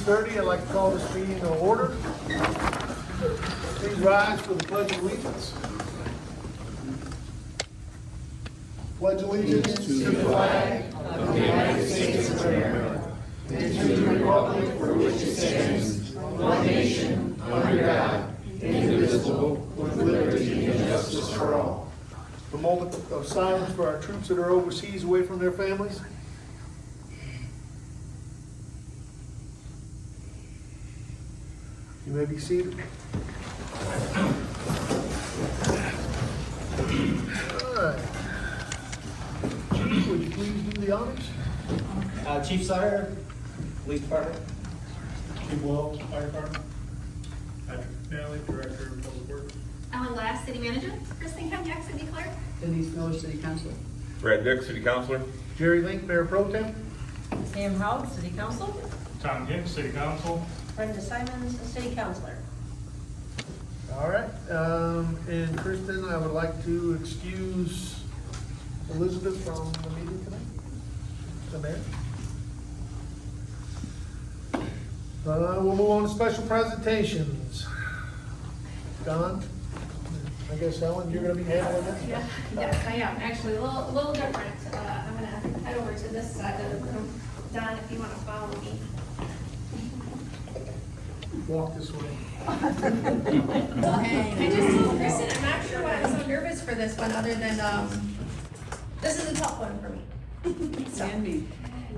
6:30, I'd like to call this meeting to order. Please rise for the Pledge of Allegiance. Pledge allegiance to the flag of the United States of America and to the republic for which it stands, one nation, under God, indivisible, with liberty and justice for all. A moment of silence for our troops that are overseas, away from their families. You may be seated. All right. Chief, would you please do the honors? Chief Sire, Police Department. Chief Wells, Fire Department. Patrick Finale, Director of Public Works. Ellen Glass, City Manager. Kristen Kemyak, City Clerk. Denise Miller, City Councilor. Brad Dick, City Councilor. Jerry Link, Mayor Pro Tem. Sam Howell, City Council. Tom Ginn, City Council. Brenda Simons, City Councilor. All right, and Kristen, I would like to excuse Elizabeth from the meeting tonight. The mayor. We'll move on to special presentations. Don, I guess Ellen, you're gonna be handling that? Yeah, yes, I am. Actually, a little different. I'm gonna head over to this side of the room. Don, if you wanna follow me. Walk this way. I just told Kristen, I'm not sure why I'm so nervous for this one, other than, this is a tough one for me. So, And me.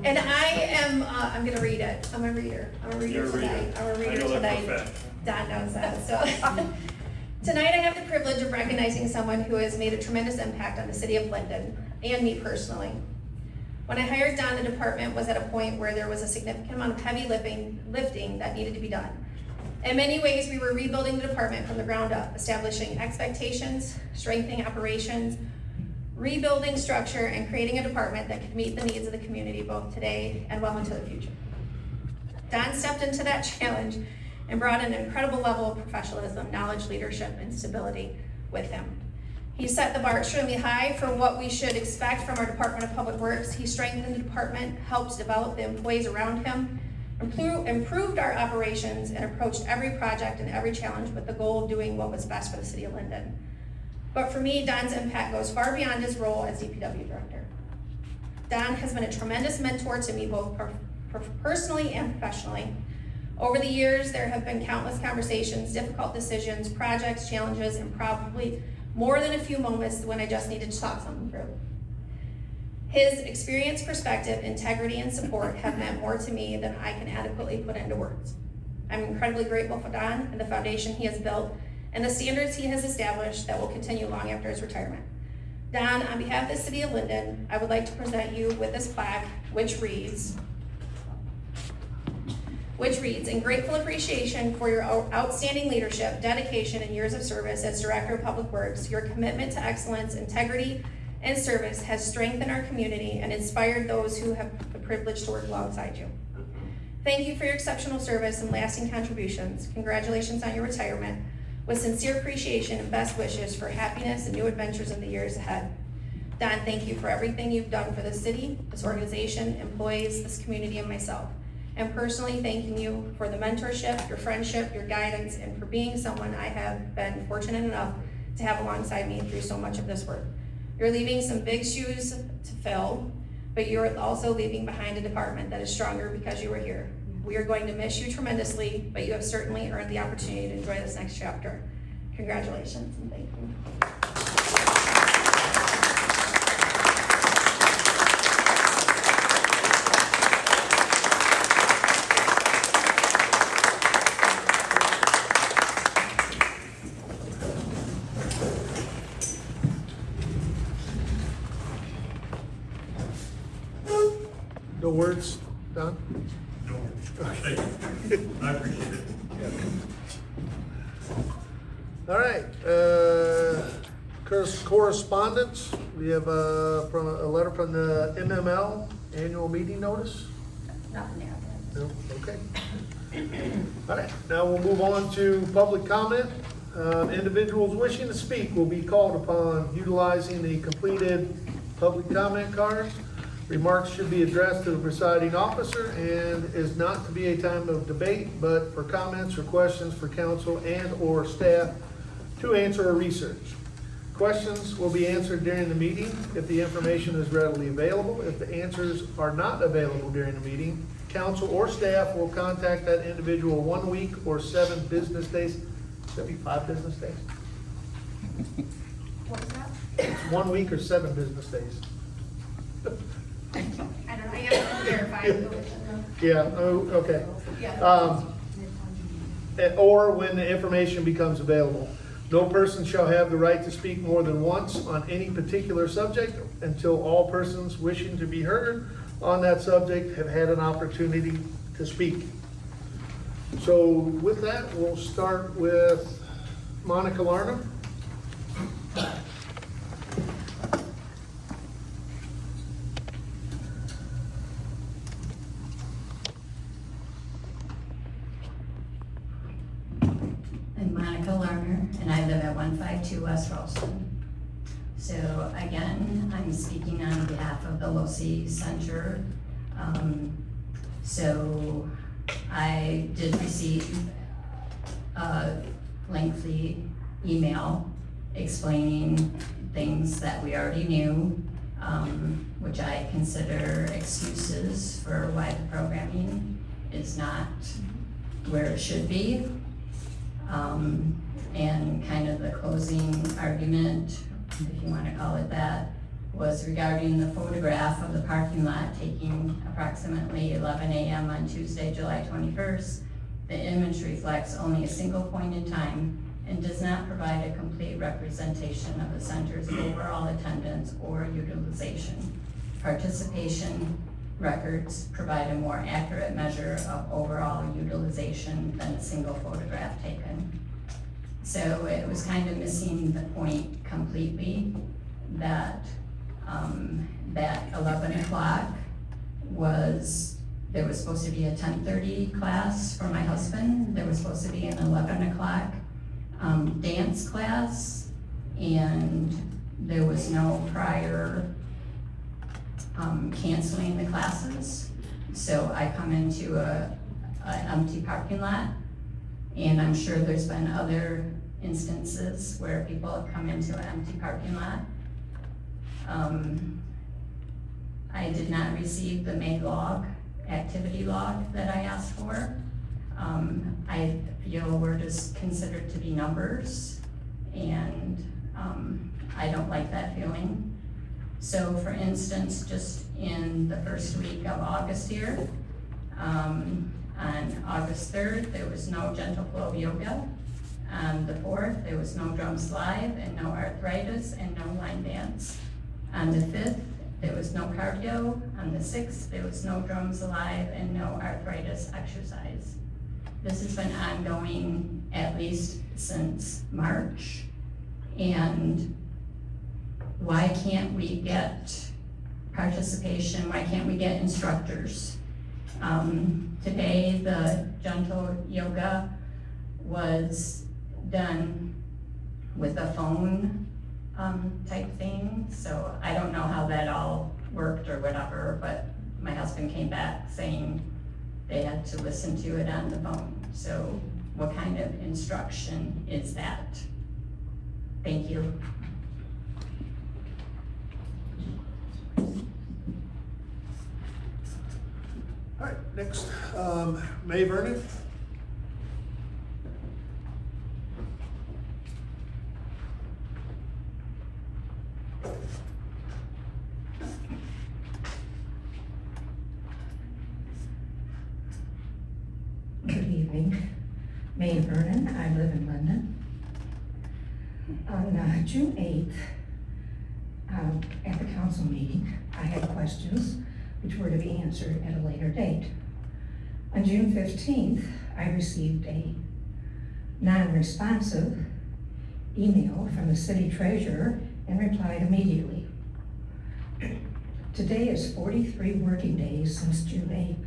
and I am, I'm gonna read it. I'm a reader. I'm a reader You're a reader. tonight. I'm a I reader know that for a tonight. fact. Don knows that, so. Tonight I have the privilege of recognizing someone who has made a tremendous impact on the city of Linden, and me personally. When I hired Don, the department was at a point where there was a significant amount of heavy lifting that needed to be done. In many ways, we were rebuilding the department from the ground up, establishing expectations, strengthening operations, rebuilding structure, and creating a department that could meet the needs of the community both today and well into the future. Don stepped into that challenge and brought an incredible level of professionalism, knowledge, leadership, and stability with him. He set the bar extremely high for what we should expect from our Department of Public Works. He strengthened the department, helped develop the employees around him, improved our operations, and approached every project and every challenge with the goal of doing what was best for the city of Linden. But for me, Don's impact goes far beyond his role as DPW director. Don has been a tremendous mentor to me, both personally and professionally. Over the years, there have been countless conversations, difficult decisions, projects, challenges, and probably more than a few moments when I just needed to talk something through. His experience, perspective, integrity, and support have meant more to me than I can adequately put into words. I'm incredibly grateful for Don and the foundation he has built and the standards he has established that will continue long after his retirement. Don, on behalf of the city of Linden, I would like to present you with this plaque, which reads, in grateful appreciation for your outstanding leadership, dedication, and years of service as Director of Public Works, your commitment to excellence, integrity, and service has strengthened our community and inspired those who have the privilege to work alongside you. Thank you for your exceptional service and lasting contributions. Congratulations on your retirement. With sincere appreciation and best wishes for happiness and new adventures in the years ahead. Don, thank you for everything you've done for this city, this organization, employees, this community, and myself. And personally thanking you for the mentorship, your friendship, your guidance, and for being someone I have been fortunate enough to have alongside me through so much of this work. You're leaving some big shoes to fill, but you're also leaving behind a department that is stronger because you were here. We are going to miss you tremendously, but you have certainly earned the opportunity to enjoy this next chapter. Congratulations and thank you. No words, Don? No worries. Thank you. I appreciate it. All right, correspondence. We have a letter from the MML annual meeting notice. Nothing there. No, okay. All right, now we'll move on to public comment. Individuals wishing to speak will be called upon utilizing the completed public comment cards. Remarks should be addressed to the presiding officer and is not to be a time of debate, but for comments or questions for council and/or staff to answer or research. Questions will be answered during the meeting if the information is readily available. If the answers are not available during the meeting, council or staff will contact that individual 1 week or 7 business days. Should that be 5 business days? What was that? It's 1 week or 7 business days. I don't know, I have to verify. Yeah, oh, okay. Yeah. Or when the information becomes available. No person shall have the right to speak more than once on any particular subject until all persons wishing to be heard on that subject have had an opportunity to speak. So with that, we'll start with Monica Larnham. I'm Monica Lerner, and I live at 152 West Ralston. So again, I'm speaking on behalf of the LoSI Center. So I did receive a lengthy email explaining things that we already knew, which I consider excuses for why the programming is not where it should be. And kind of the closing argument, if you want to call it that, was regarding the photograph of the parking lot taking approximately 11 a.m. on Tuesday, July 21st. The image reflects only a single point in time and does not provide a complete representation of the center's overall attendance or utilization. Participation records provide a more accurate measure of overall utilization than a single photograph taken. So it was kind of missing the point completely that that 11 o'clock was, there was supposed to be a 10:30 class for my husband. There was supposed to be an 11 o'clock dance class, and there was no prior canceling the classes. So I come into an empty parking lot, and I'm sure there's been other instances where people have come into an empty parking lot. I did not receive the May log, activity log that I asked for. I feel we're just considered to be numbers, and I don't like that feeling. So for instance, just in the first week of August here, on August 3rd, there was no gentle flow yoga. On the 4th, there was no drums live and no arthritis and no line dance. On the 5th, there was no cardio. On the 6th, there was no drums alive and no arthritis exercise. This has been ongoing at least since March. And why can't we get participation? Why can't we get instructors? Today, the gentle yoga was done with a phone type thing. So I don't know how that all worked or whatever, but my husband came back saying they had to listen to it on the phone. So what kind of instruction is that? Thank you. All right, next, May Vernon. Good evening. May Vernon, I live in Linden. On June 8th, at the council meeting, I had questions which were to be answered at a later date. On June 15th, I received a non-responsive email from the city treasurer and replied immediately. Today is 43 working days since June 8th.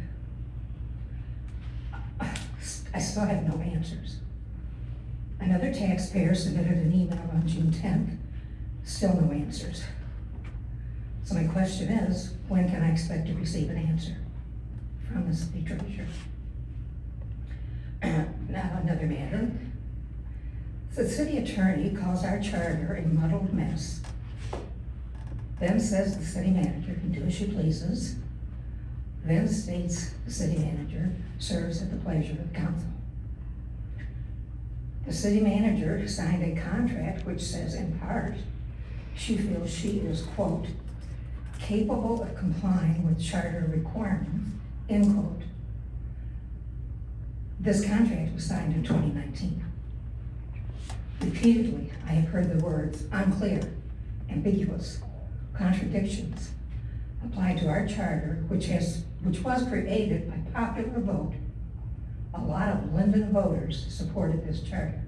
I still have no answers. Another taxpayer submitted an email on June 10th, still no answers. So my question is, when can I expect to receive an answer from the city treasurer? Now, another matter. The city attorney calls our charter a muddled mess, then says the city manager can do as she pleases, then states the city manager serves at the pleasure of the council. The city manager signed a contract which says in part, she feels she is, quote, capable of complying with charter requirements, end quote. This contract was signed in 2019. Repeatedly, I have heard the words unclear, ambiguous, contradictions applied to our charter, which was created by popular vote. A lot of Linden voters supported this charter.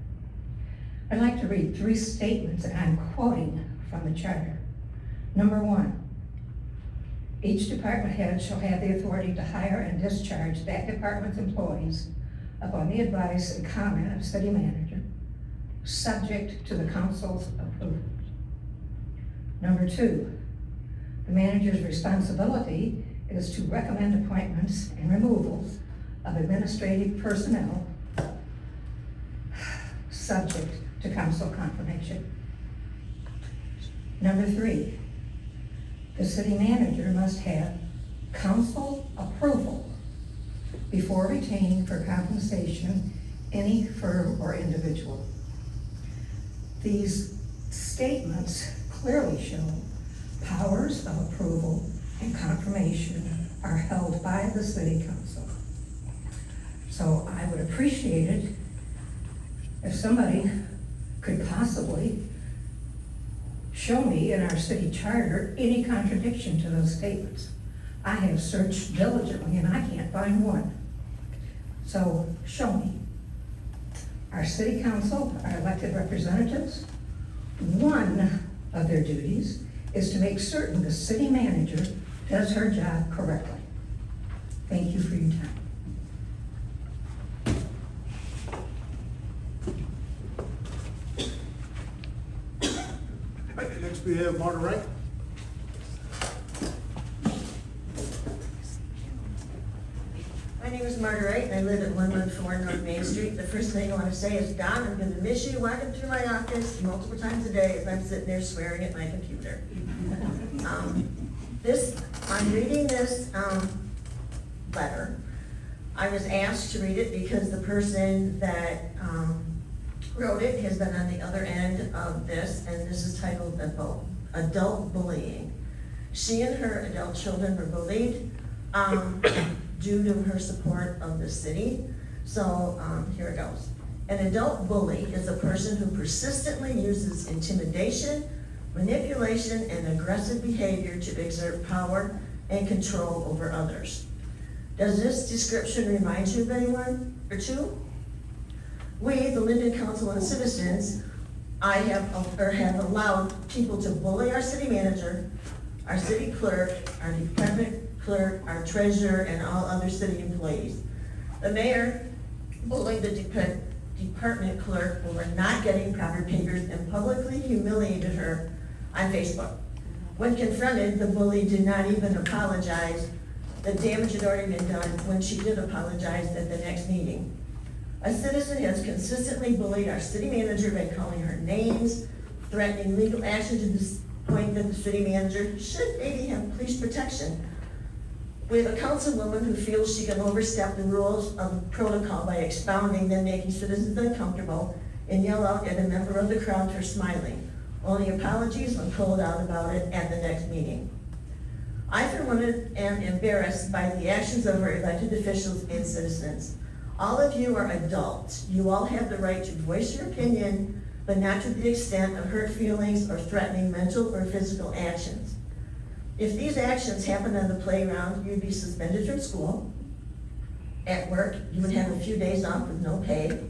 I'd like to read 3 statements, and I'm quoting from the charter. Number 1, each department head shall have the authority to hire and discharge that department's employees upon the advice and comment of city manager, subject to the council's approval. Number 2, the manager's responsibility is to recommend appointments and removals of administrative personnel, subject to council confirmation. Number 3, the city manager must have council approval before retaining for compensation any firm or individual. These statements clearly show powers of approval and confirmation are held by the city council. So I would appreciate it if somebody could possibly show me in our city charter any contradiction to those statements. I have searched diligently and I can't find one. So show me. Our city council, our elected representatives, one of their duties is to make certain the city manager does her job correctly. Thank you for your time. Next we have Marta Wright. My name is Marta Wright, and I live at 114 North Main Street. The first thing I want to say is, Don, I'm going to miss you walking through my office multiple times a day as I'm sitting there swearing at my computer. I'm reading this letter. I was asked to read it because the person that wrote it has been on the other end of this, and this is titled Adult Bullying. She and her adult children were bullied due to her support of the city. So here it goes. An adult bully is a person who persistently uses intimidation, manipulation, and aggressive behavior to exert power and control over others. Does this description remind you of anyone or two? We, the Linden Council and citizens, have allowed people to bully our city manager, our city clerk, our department clerk, our treasurer, and all other city employees. The mayor bullied the department clerk over not getting proper papers and publicly humiliated her on Facebook. When confronted, the bully did not even apologize. The damage had already been done when she did apologize at the next meeting. A citizen has consistently bullied our city manager by calling her names, threatening legal action to the point that the city manager should maybe have police protection. We have a councilwoman who feels she can overstep the rules of protocol by expounding, then making citizens uncomfortable, and yell out at a member of the crowd for smiling. Only apologies when called out about it at the next meeting. I, for one, am embarrassed by the actions of our elected officials and citizens. All of you are adults. You all have the right to voice your opinion, but not to the extent of hurt feelings or threatening mental or physical actions. If these actions happened on the playground, you'd be suspended from school. At work, you would have a few days off with no pay.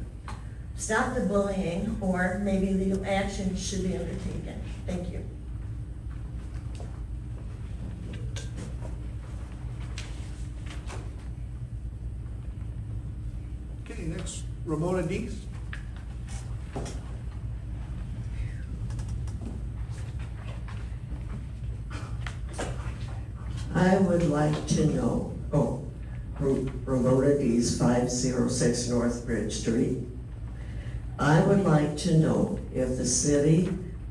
Stop the bullying, or maybe legal action should be undertaken. Thank you. Okay, next, Ramona Dees. I would like to know, Ramona D's 506 North Bridge Street. I would like to know if the city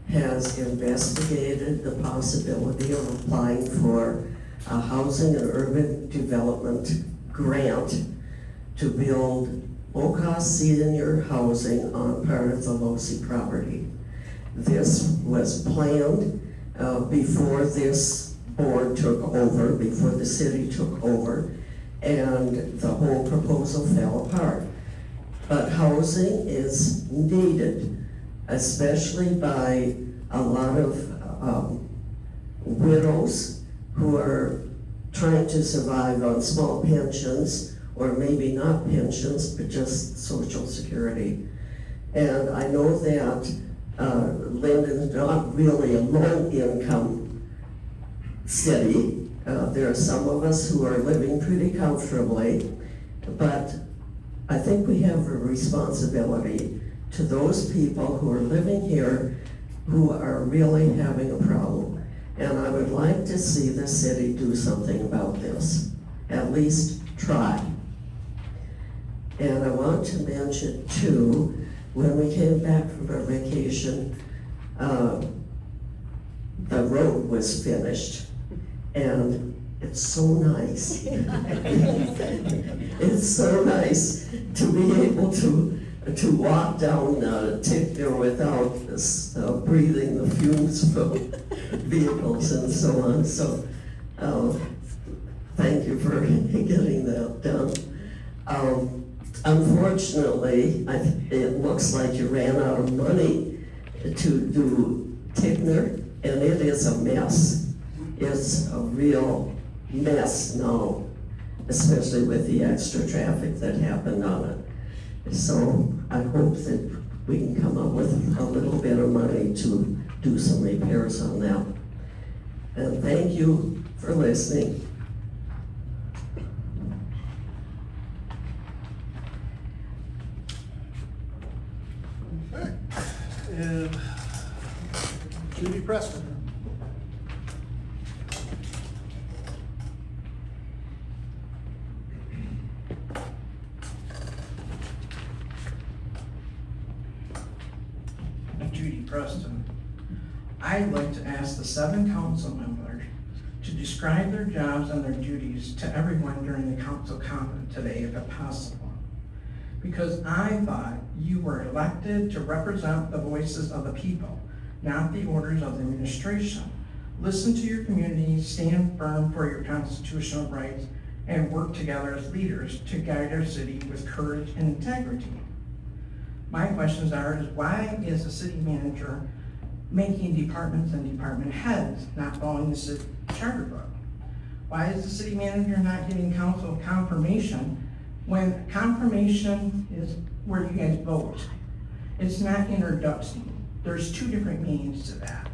has investigated the possibility of applying for a housing and urban development grant to build low-cost senior housing on part of the Losi property. This was planned before this board took over, before the city took over, and the whole proposal fell apart. But housing is needed, especially by a lot of widows who are trying to survive on small pensions, or maybe not pensions, but just Social Security. And I know that Linden is not really a low-income city. There are some of us who are living pretty comfortably, but I think we have a responsibility to those people who are living here who are really having a problem. And I would like to see the city do something about this, at least try. And I want to mention too, when we came back from our vacation, the road was finished, and it's so nice. It's so nice to be able to walk down Tickner without breathing the fumes from vehicles and so on. So thank you for getting that done. Unfortunately, it looks like you ran out of money to do Tickner, and it is a mess. It's a real mess now, especially with the extra traffic that happened on it. So I hope that we can come up with a little bit of money to do some repairs on that. And thank you for listening. And Judy Preston. Judy Preston. I'd like to ask the 7 council members to describe their jobs and their duties to everyone during the council comment today, if possible. Because I thought you were elected to represent the voices of the people, not the orders of the administration. Listen to your community, stand firm for your constitutional rights, and work together as leaders to guide our city with courage and integrity. My questions are, why is the city manager making departments and department heads not following the city charter book? Why is the city manager not giving council confirmation when confirmation is where you guys vote? It's not introduction. There's 2 different meanings to that.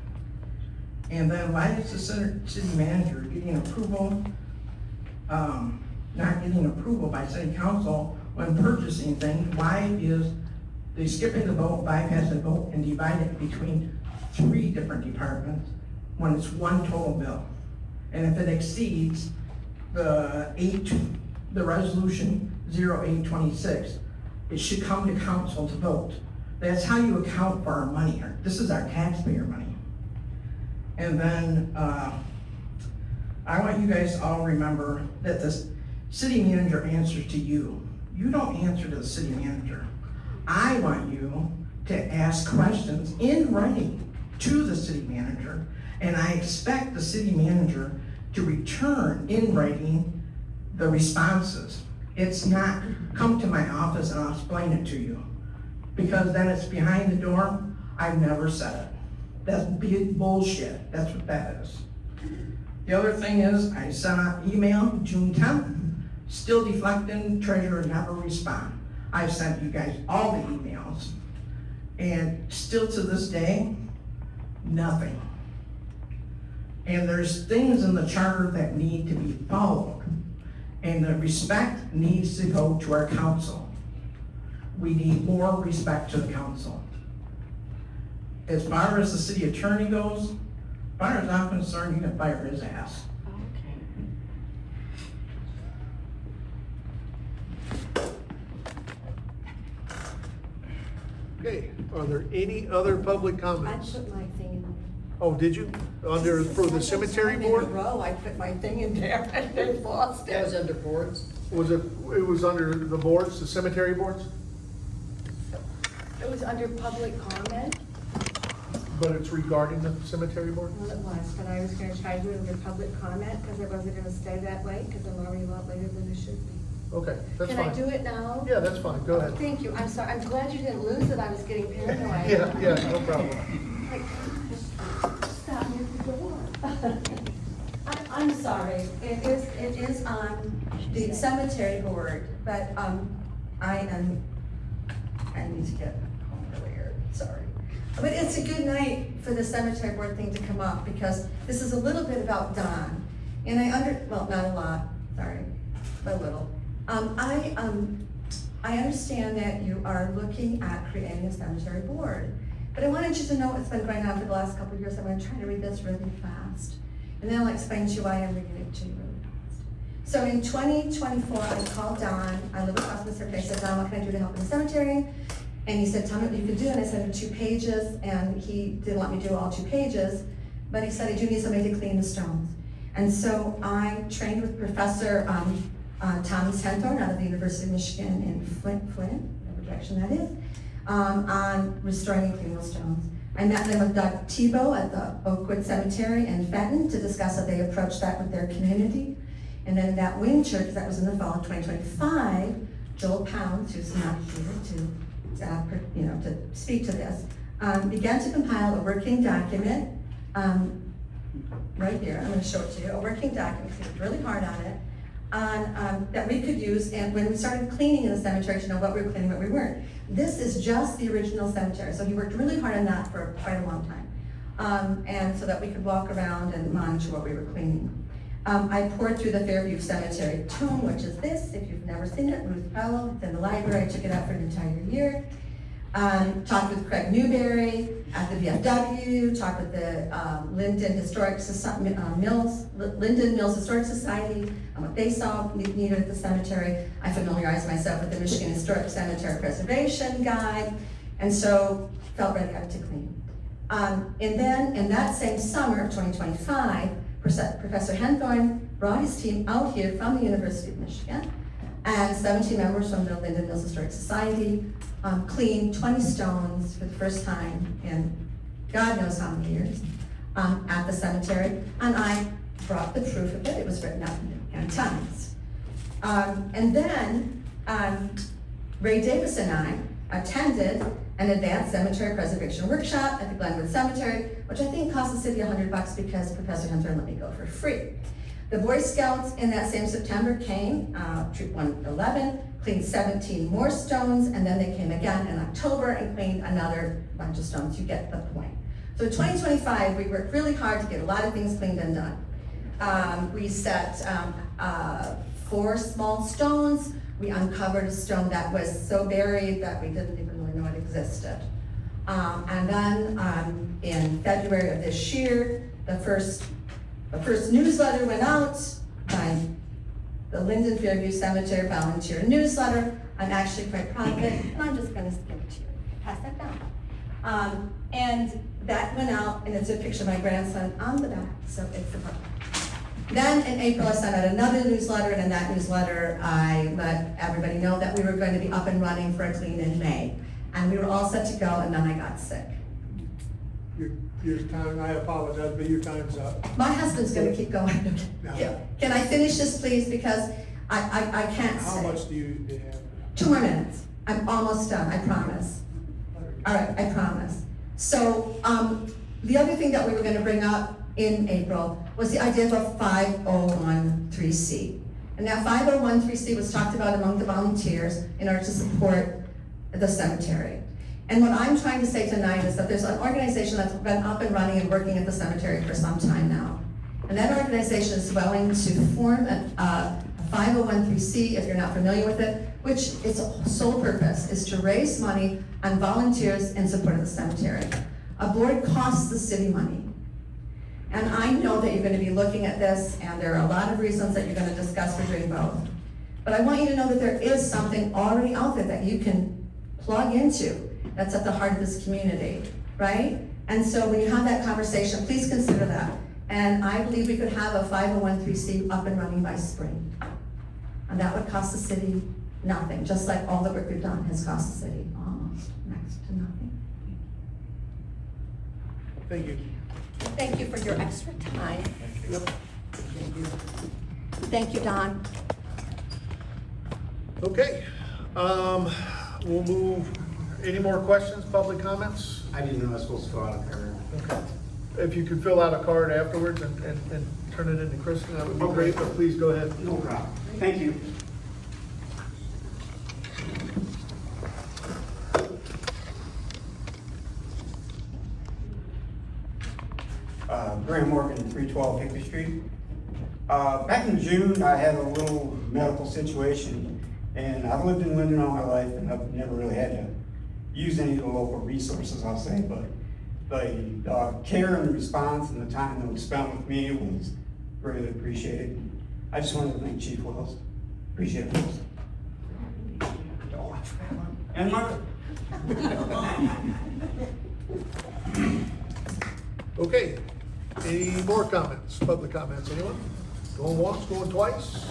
And then why is the city manager getting approval, not getting approval by city council when purchasing things? Why is they skipping the vote, bypass the vote, and divide it between 3 different departments when it's one total bill? And if it exceeds the resolution 0826, it should come to council to vote. That's how you account for our money. This is our taxpayer money. And then I want you guys to all remember that the city manager answers to you. You don't answer to the city manager. I want you to ask questions in writing to the city manager, and I expect the city manager to return in writing the responses. It's not, come to my office and I'll explain it to you, because then it's behind the door. I've never said it. That's big bullshit. That's what that is. The other thing is, I sent an email June 10th, still deflecting, treasurer never respond. I've sent you guys all the emails, and still to this day, nothing. And there's things in the charter that need to be followed, and the respect needs to go to our council. We need more respect to the council. As far as the city attorney goes, as far as I'm concerned, you can fire his ass. Okay, are there any other public I comments? put my thing in. Oh, did you? For the cemetery board? In a row, I put my thing in there and they lost it. That was under boards? It was under the boards, the cemetery boards? It was under public comment. But it's regarding the cemetery board? Well, it was, but I was gonna try to do it under public comment, because I wasn't gonna stay that way, because I'm already a lot later than I should be. Okay, that's Can I fine. do it now? Yeah, that's fine, go ahead. Thank you, I'm sorry, I'm glad you didn't lose it, I was getting paranoid. Yeah, no problem. Like, stop me at the door. I'm sorry, it is on the cemetery board, but, I need to get home earlier, sorry. But it's a good night for the cemetery board thing to come up, because this is a little bit about Don. And well, not a lot, sorry, but a little. I understand that you are looking at creating a cemetery board, but I wanted you to know what's been going on for the last couple of years. I'm gonna try to read this really fast, and then I'll explain to you why I'm reading it to you really fast. So in 2024, I called Don, I live across the circuit, I said, Don, what can I do to help in the cemetery? And he said, tell me what you can do, and I sent him 2 pages, and he didn't let me do all 2 pages, but he said, I do need somebody to clean the stones. And so I trained with Professor Thomas Henthorne out of the University of Michigan in Flint, whatever direction that is, on restoring and cleaning those stones. I met them with Doug Tebow at the Oakwood Cemetery in Fenton to discuss how they approached that with their community. And then that winter, because that was in the fall of 2025, Joel Pounds, who's not here to speak to this, began to compile a working document, right here, I'm gonna show it to you, a working document, he worked really hard on it, that we could use, and when we started cleaning in the cemetery to know what we were cleaning, what we weren't. This is just the original cemetery, so he worked really hard on that for quite a long time. And so that we could walk around and monitor what we were cleaning. I poured through the Fairview Cemetery Tome, which is this, if you've never seen it, Ruth Powell, it's in the library, I took it out for an entire year. Talked with Craig Newberry at the VFW, talked with the Linden Mills Historic Society, on what they saw needed at the cemetery. I familiarized myself with the Michigan Historic Cemetery Preservation Guide, and so felt ready to clean. And then in that same summer of 2025, Professor Henthorne brought his team out here from the University of Michigan, and 17 members from the Linden Mills Historic Society cleaned 20 stones for the first time in God knows how many years at the cemetery, and I brought the proof of it. It was written up in Times. And then Ray Davis and I attended an advanced cemetery preservation workshop at the Glenwood Cemetery, which I think cost the city $100 because Professor Hunter let me go for free. The Boy Scouts in that same September came, Troop 111, cleaned 17 more stones, and then they came again in October and cleaned another bunch of stones. You get the point. So in 2025, we worked really hard to get a lot of things cleaned and done. We set 4 small stones. We uncovered a stone that was so buried that we didn't even really know it existed. And then in February of this year, the first newsletter went out by the Linden Fairview Cemetery Volunteer Newsletter. I'm actually quite proud of it, and I'm just gonna give it to you. Pass that down. And that went out, and it's a picture of my grandson on the back, so it's the book. Then in April, I sent out another newsletter, and in that newsletter, I let everybody know that we were going to be up and running for a clean in May. And we were all set to go, and then I got sick. Your time, I apologize, but your time's up. My husband's gonna keep going. No. Can I finish this, please, because I can't How say. much do you have? 2 more minutes. I'm almost done, I promise. All right, I promise. So, the other thing that we were gonna bring up in April was the idea of a 5013C. And that 5013C was talked about among the volunteers in order to support the cemetery. And what I'm trying to say tonight is that there's an organization that's been up and running and working at the cemetery for some time now. And that organization is willing to form a 5013C, if you're not familiar with it, which its sole purpose is to raise money on volunteers in support of the cemetery. A board costs the city money. And I know that you're going to be looking at this, and there are a lot of reasons that you're going to discuss for doing both. But I want you to know that there is something already out there that you can plug into that's at the heart of this community, right? And so when you have that conversation, please consider that. And I believe we could have a 501(c) up and running by spring. And that would cost the city nothing, just like all the work we've done has cost the city almost next to nothing. Thank you. Thank you for your extra time. Thank you, Don. Okay, we'll move, any more questions, public comments? I didn't know I was supposed to fill out a card. Okay. If you could fill out a card afterwards and turn it into Kristen, that would be great, but please go ahead. No problem. Thank you. Graham Morgan, 312 Hickory Street. Back in June, I had a little medical situation, and I've lived in Linden all my life, and I've never really had to use any of the local resources, I'll say, but the care and response and the time that was spent with me was greatly appreciated. I just wanted to thank Chief Wells. Appreciate it. Oh, I forgot one. And Mother. Okay, any more comments, public comments, anyone? Going once, going twice?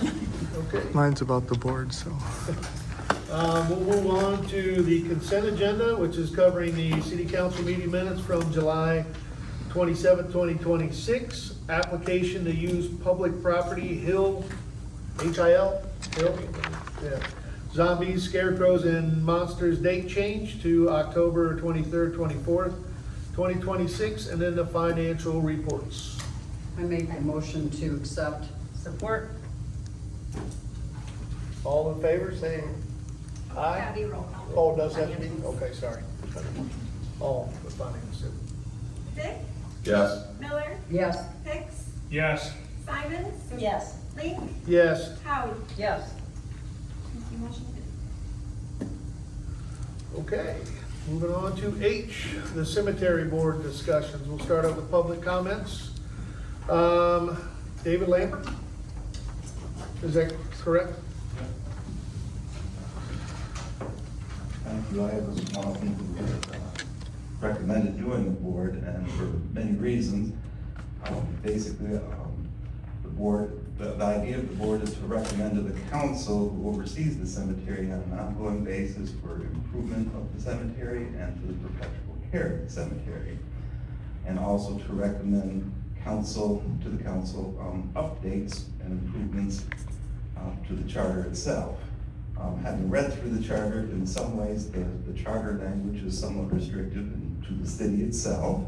Okay. Mine's about the board, so. We'll move on to the consent agenda, which is covering the city council meeting minutes from July 27, 2026. Application to use public property, Hill, Hill? Yeah. Zombies, Scarecrows, and Monsters date change to October 23rd, 24th, 2026, and then the financial reports. I make a motion to accept. Support. All in favor, say aye. Abby, roll call. Oh, does that be? Okay, sorry. All for finance. Dick, Yes. Miller, Yes. Hicks, Yes. Simons, Yes. Link, Yes. Howie. Yes. Motion Okay, moving on to H, the cemetery board discussions. We'll start out with public comments. David Lambert? Is that correct? Thank you. I was one of them who recommended doing the board, and for many reasons. Basically, the board, the idea of the board is to recommend to the council who oversees the cemetery on an ongoing basis for improvement of the cemetery and for the perpetual care of the cemetery. And also to recommend to the council updates and improvements to the charter itself. Having read through the charter, in some ways, the charter language is somewhat restrictive to the city itself.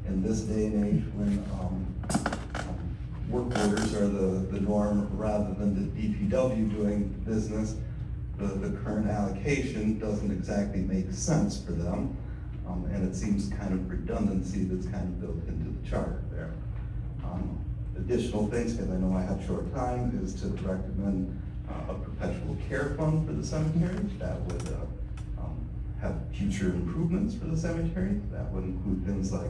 In this day and age, when work orders are the norm rather than the DPW doing business, the current allocation doesn't exactly make sense for them. And it seems kind of redundancy that's kind of built into the charter there. Additional things, because I know I have short time, is to recommend a perpetual care fund for the cemetery that would have future improvements for the cemetery. That would include things like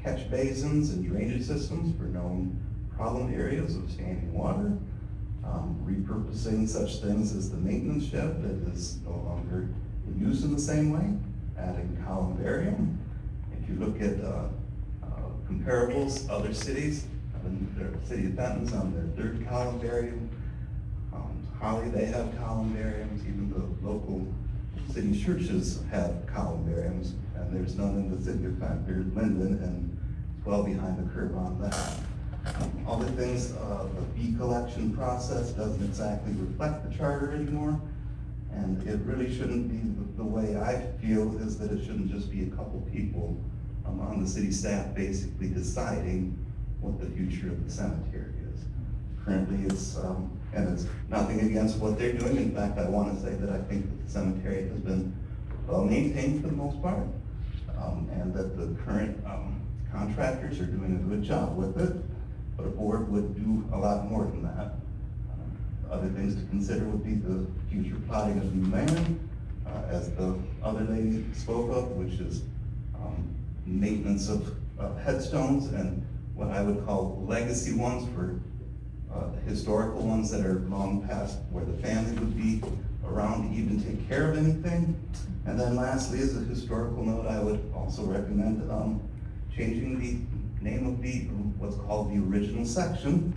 catch basins and drainage systems for known problem areas of standing water, repurposing such things as the maintenance shed that is no longer in use in the same way, adding columbarium. If you look at comparables, other cities, the city of Benton's on their third columbarium. Holly, they have columbariums. Even the local city churches have columbariums, and there's none in the city of Benton. There's Linden, and it's well behind the curve on that. Other things, the fee collection process doesn't exactly reflect the charter anymore, and it really shouldn't be, the way I feel is that it shouldn't just be a couple people on the city staff basically deciding what the future of the cemetery is. Currently it's, and it's nothing against what they're doing. In fact, I want to say that I think that the cemetery has been well maintained for the most part, and that the current contractors are doing a good job with it, but a board would do a lot more than that. Other things to consider would be the future plotting of new land, as the other lady spoke of, which is maintenance of headstones and what I would call legacy ones for historical ones that are long past where the family would be around to even take care of anything. And then lastly, as a historical note, I would also recommend changing the name of what's called the original section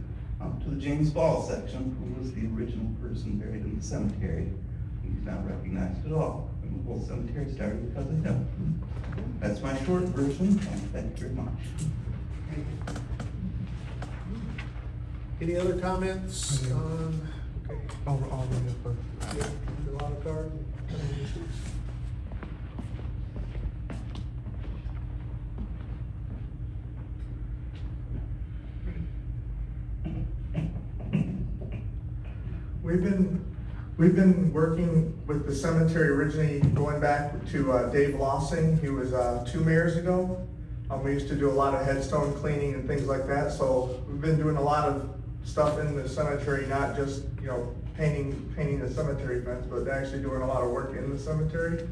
to the James Ball section, who was the original person buried in the cemetery. He's not recognized at all. And the whole cemetery started because of him. That's my short version, and thank you very much. Any other comments on, okay, Overall, yeah, the lawn card? We've been working with the cemetery originally going back to Dave Lawson. He was 2 mayors ago. We used to do a lot of headstone cleaning and things like that. So we've been doing a lot of stuff in the cemetery, not just, you know, painting the cemetery fence, but actually doing a lot of work in the cemetery.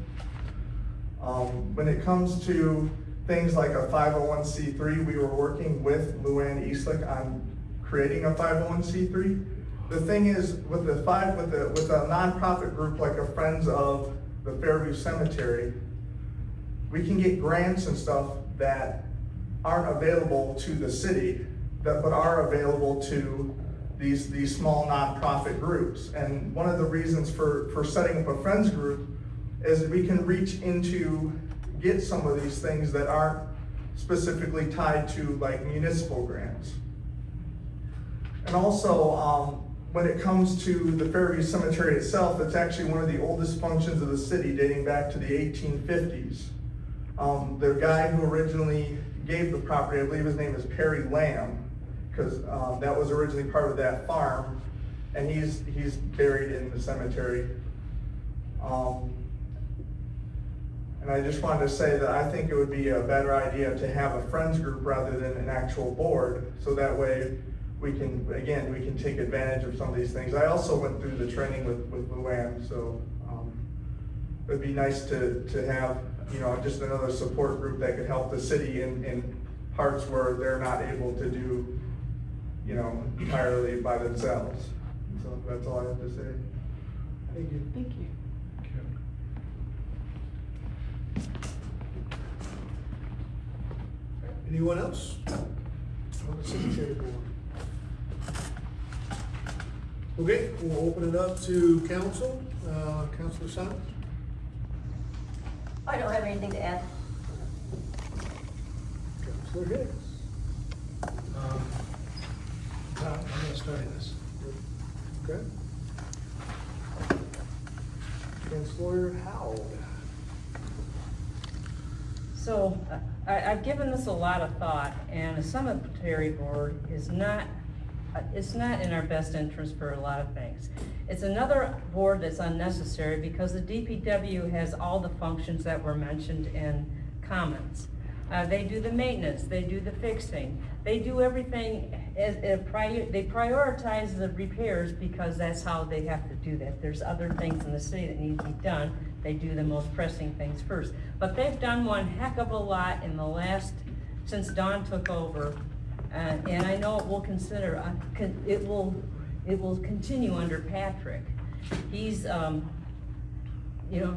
When it comes to things like a 501c3, we were working with Luann Eastlick on creating a 501c3. The thing is, with a nonprofit group like a Friends of the Fairview Cemetery, we can get grants and stuff that aren't available to the city, but are available to these small nonprofit groups. And one of the reasons for setting up a Friends group is that we can reach into, get some of these things that aren't specifically tied to like municipal grants. And also, when it comes to the Fairview Cemetery itself, it's actually one of the oldest functions of the city, dating back to the 1850s. The guy who originally gave the property, I believe his name is Perry Lamb, because that was originally part of that farm, and he's buried in the cemetery. And I just wanted to say that I think it would be a better idea to have a Friends group rather than an actual board, so that way we can take advantage of some of these things. I also went through the training with Luann, so it'd be nice to have, you know, just another support group that could help the city in parts where they're not able to do, you know, entirely by themselves. So that's all I have to say. Thank you. Thank you. Anyone else on the cemetery board? Okay, we'll open it up to council. Councilor Simon? I don't have anything to add. Councilor Hicks? I'm gonna start this. Okay. Councilor Howell? So, I've given this a lot of thought, and a cemetery board is not, it's not in our best interest for a lot of things. It's another board that's unnecessary because the DPW has all the functions that were mentioned in comments. They do the maintenance, they do the fixing, they do everything, they prioritize the repairs because that's how they have to do that. There's other things in the city that need to be done, they do the most pressing things first. But they've done one heck of a lot in the last, since Dawn took over, and I know it will it will continue under Patrick. He's, you know,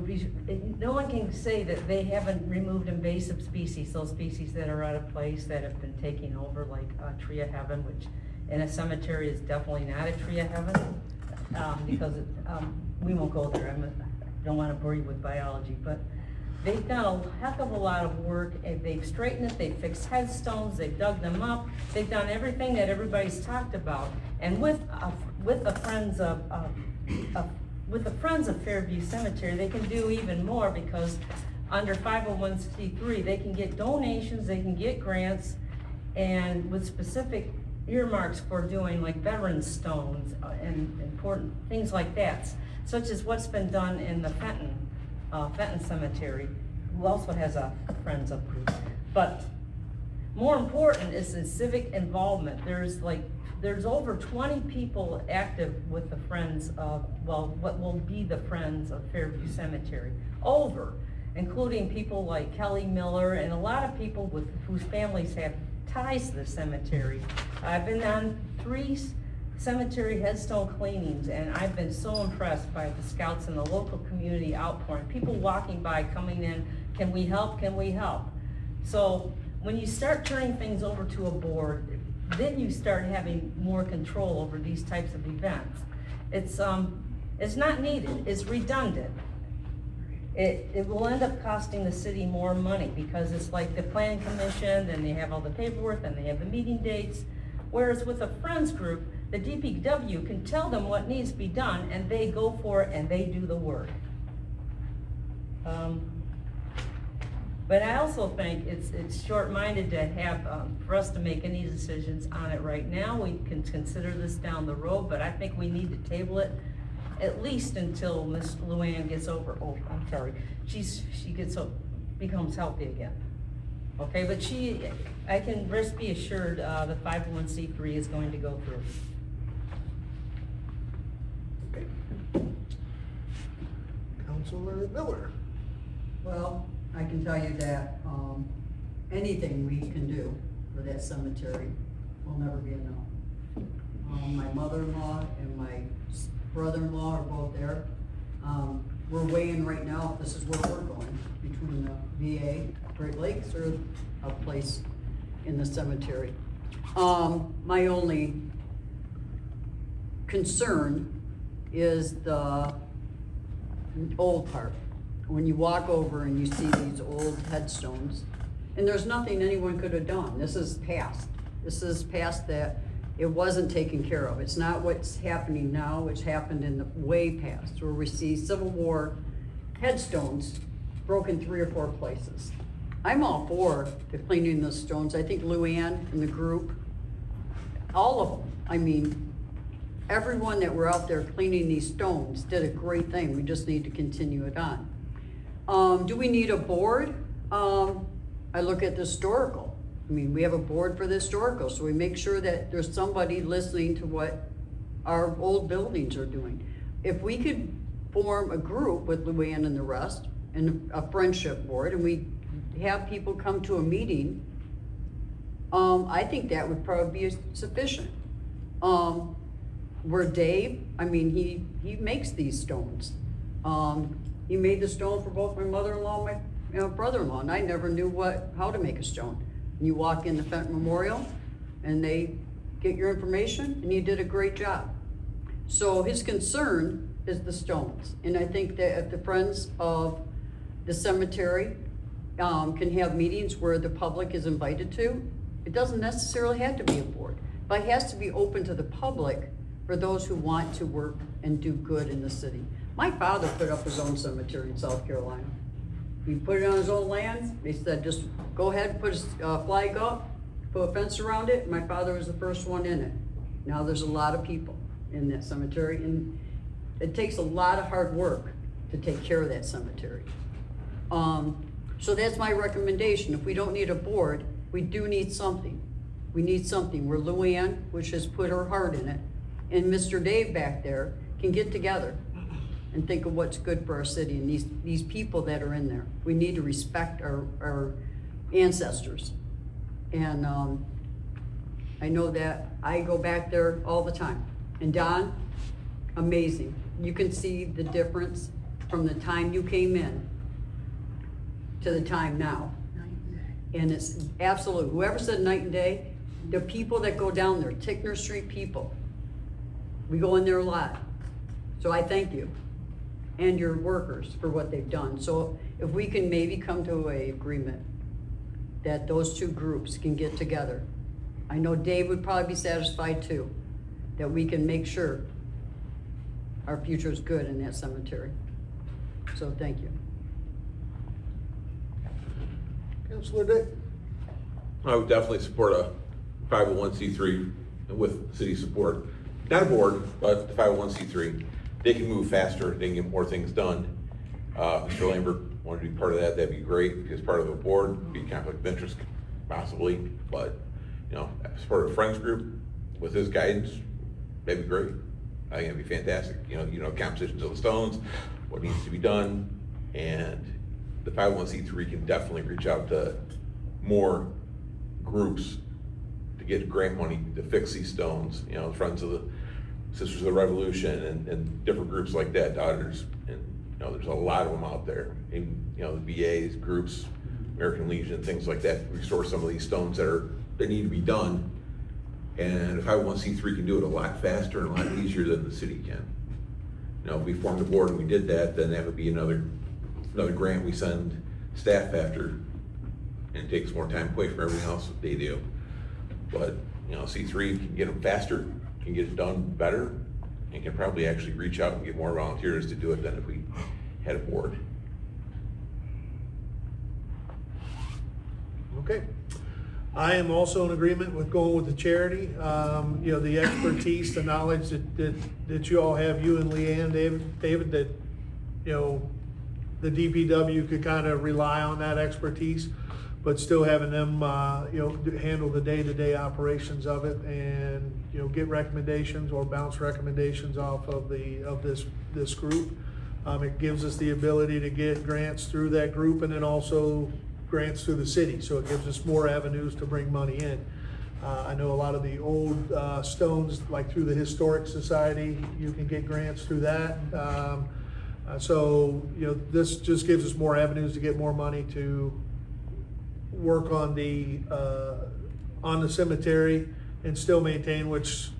no one can say that they haven't removed invasive species, those species that are out of place that have been taking over, like tree of heaven, which in a cemetery is definitely not a tree of heaven, because we won't go there. I don't want to bore you with biology, but they've done a heck of a lot of work. They've straightened it, they've fixed headstones, they've dug them up, they've done everything that everybody's talked about. And with the Friends of Fairview Cemetery, they can do even more because under 501c3, they can get donations, they can get grants, and with specific earmarks for doing like veteran stones and important things like that, such as what's been done in the Fenton Cemetery, who also has a Friends of group. But more important is the civic involvement. There's over 20 people active with the Friends of, well, what will be the Friends of Fairview Cemetery. Over, including people like Kelly Miller and a lot of people whose families have ties to the cemetery. I've been on cemetery headstone cleanings, and I've been so impressed by the scouts and the local community outpouring. People walking by, coming in, can we help, can we help? So when you start turning things over to a board, then you start having more control over these types of events. It's not needed, it's redundant. It will end up costing the city more money because it's like the planning commission, then they have all the paperwork, then they have the meeting dates. Whereas with a friends group, the DPW can tell them what needs to be done and they go for it and they do the work. But I also think it's short-minded to have, for us to make any decisions on it right now. We can consider this down the road, but I think we need to table it at least until Miss Luann gets becomes healthy again. Okay, but I can rest be assured, the 501c3 is going to go through. Okay. Councilor Miller. Well, I can tell you that, anything we can do for that cemetery will never be enough. My mother-in-law and my brother-in-law are both there. We're weighing right now if this is where we're going, between the VA, Great Lakes, or a place in the cemetery. My only concern is the old part. When you walk over and you see these old headstones, and there's nothing anyone could have done. This is past. This is past that it wasn't taken care of. It's not what's happening now, which happened in the way past, where we see Civil War headstones broken 3 or 4 places. I'm all for the cleaning the stones. I think Luann and the group, all of them, I mean, everyone that were out there cleaning these stones did a great thing. We just need to continue it on. Do we need a board? I look at the historical. I mean, we have a board for the historical, so we make sure that there's somebody listening to what our old buildings are doing. If we could form a group with Luann and the rest, and a friendship board, and we have people come to a meeting, I think that would probably be sufficient. Where Dave, I mean, he makes these stones. He made the stone for both my mother-in-law and my brother-in-law, and I never knew how to make a stone. And you walk in the Fenton Memorial, and they get your information, and you did a great job. So his concern is the stones, and I think that if the Friends of the Cemetery can have meetings where the public is invited to, it doesn't necessarily have to be a board, but it has to be open to the public for those who want to work and do good in the city. My father put up his own cemetery in South Carolina. He put it on his own land. They said, just go ahead and put a flag up, put a fence around it. My father was the first one in it. Now there's a lot of people in that cemetery, and it takes a lot of hard work to take care of that cemetery. So that's my recommendation. If we don't need a board, we do need something. We need something where Luann, which has put her heart in it, and Mr. Dave back there can get together and think of what's good for our city and these people that are in there. We need to respect our ancestors. And I know that I go back there all the time. And Don, amazing. You can see the difference from the time you came in to the time now. And it's absolute. Whoever said night and day, the people that go down there, Tickner Street people, we go in there a lot. So I thank you and your workers for what they've done. So if we can maybe come to an agreement that those two groups can get together. I know Dave would probably be satisfied too, that we can make sure our future is good in that cemetery. So thank you. Councilor Dick. I would definitely support a 501c3 with city support. Not a board, but the 501c3. They can move faster, they can get more things done. Mr. Lambert wanted to be part of that, that'd be great. As part of the board, be conflict of interest possibly, but as part of a friends group with his guidance, that'd be great. I think it'd be fantastic. Compositions of the stones, what needs to be done, and the 501c3 can definitely reach out to more groups to get grant money to fix these stones. Friends of the Sisters of the Revolution and different groups like that, Daughters, and, you know, there's a lot of them out there. And, you know, the VAs, groups, American Legion, things like that, restore some of these stones that need to be done. And if 501c3 can do it a lot faster and a lot easier than the city can. You know, if we formed a board and we did that, then that would be another grant we send staff after, and it takes more time away from everything else that they do. But, you know, C3 can get them faster, can get it done better, and can probably actually reach out and get more volunteers to do it than if we had a board. Okay. I am also in agreement with going with the charity. You know, the expertise, the knowledge that you all have, you and Leanne, David, that, you know, the DPW could kind of rely on that expertise, but still having them, you know, handle the day-to-day operations of it, and, you know, get recommendations or bounce recommendations off of this group. It gives us the ability to get grants through that group, and then also grants through the city, so it gives us more avenues to bring money in. I know a lot of the old stones, like through the Historic Society, you can get grants through that. So, you know, this just gives us more avenues to get more money to work on the cemetery and still maintain which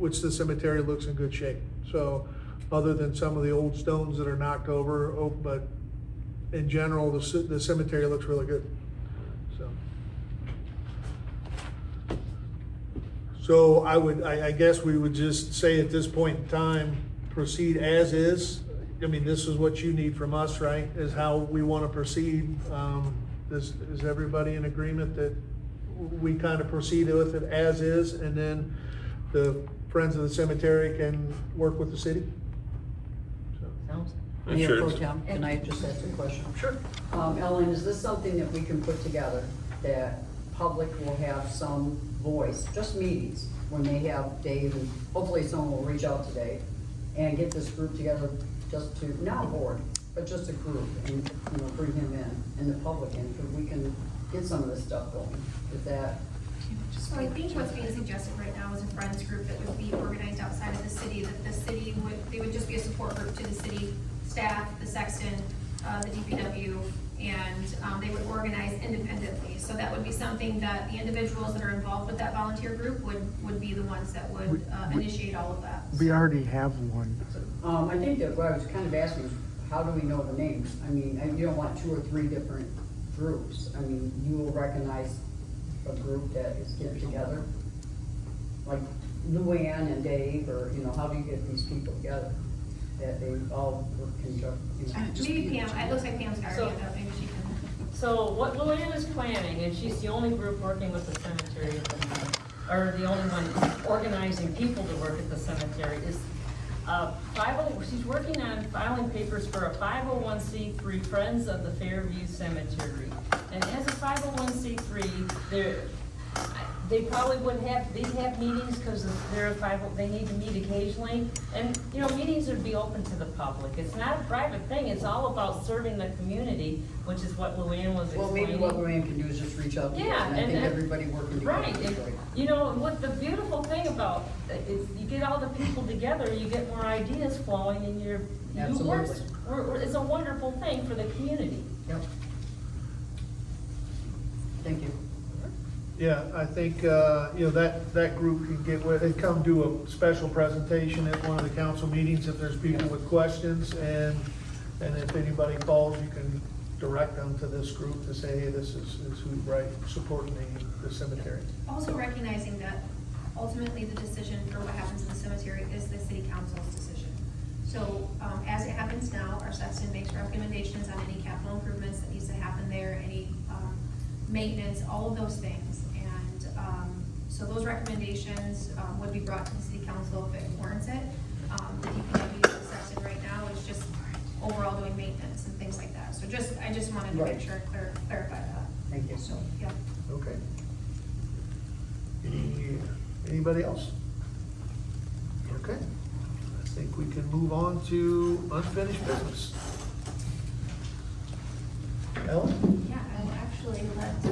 the cemetery looks in good shape. So, other than some of the old stones that are knocked over, but in general, the cemetery looks really good. So I guess we would just say at this point in time, proceed as is. I mean, this is what you need from us, right? Is how we want to proceed. Is everybody in agreement that we kind of proceed with it as is, and then the Friends of the Cemetery can work with the city? Sounds. Mayor Pro Tem, can I just ask a question? Sure. Ellen, is this something that we can put together, that public will have some voice, just meetings, when they have Dave, and hopefully someone will reach out today and get this group together, just to, not a board, but just a group, and, you know, bring him in, and the public in, so we can get some of this stuff going. Is that? So I think what's being suggested right now is a friends group that would be organized outside of the city, that the city they would just be a support group to the city staff, the sexton, the DPW, and they would organize independently. So that would be something that the individuals that are involved with that volunteer group would be the ones that would initiate all of that. We already have one. I think that what I was kind of asking is, how do we know the names? I mean, you don't want 2 or 3 different groups. I mean, you will recognize a group that is getting together, like Luann and Dave, or, you know, how do you get these people together? That they all work conjunct, you know? Maybe Pam, it looks like Pam's got her hand up, maybe she can. So what Luann is planning, and she's the only group working with the cemetery at the moment, or the only one organizing people to work at the cemetery, is she's working on filing papers for a 501c3 Friends of the Fairview Cemetery. And as a 501c3, they probably wouldn't have, they'd have meetings because they need to meet occasionally. And, you know, meetings would be open to the public. It's not a private thing. It's all about serving the community, which is what Luann was explaining. Well, maybe what Luann can do is just reach out to us, and I think everybody working together. Right. is great. You know, what the beautiful thing about it is you get all the people together, you get more ideas flowing, and Absolutely. It's a wonderful thing for the community. Yep. Thank you. Yeah, I think, you know, that group can get with, they come do a special presentation at one of the council meetings if there's people with questions, and if anybody calls, you can direct them to this group to say, hey, this is who's right, supporting the cemetery. Also recognizing that ultimately the decision for what happens in the cemetery is the city council's decision. So as it happens now, our sexton makes recommendations on any capital improvements that needs to happen there, any maintenance, all of those things. And so those recommendations would be brought to the city council if it warrants it. The DPW, the sexton right now is just overall doing maintenance and things like that. So I just wanted to make sure clarify that. Thank you. So, yeah. Okay. Anybody else? Okay. I think we can move on to unfinished business. Ellen? Yeah, I will actually let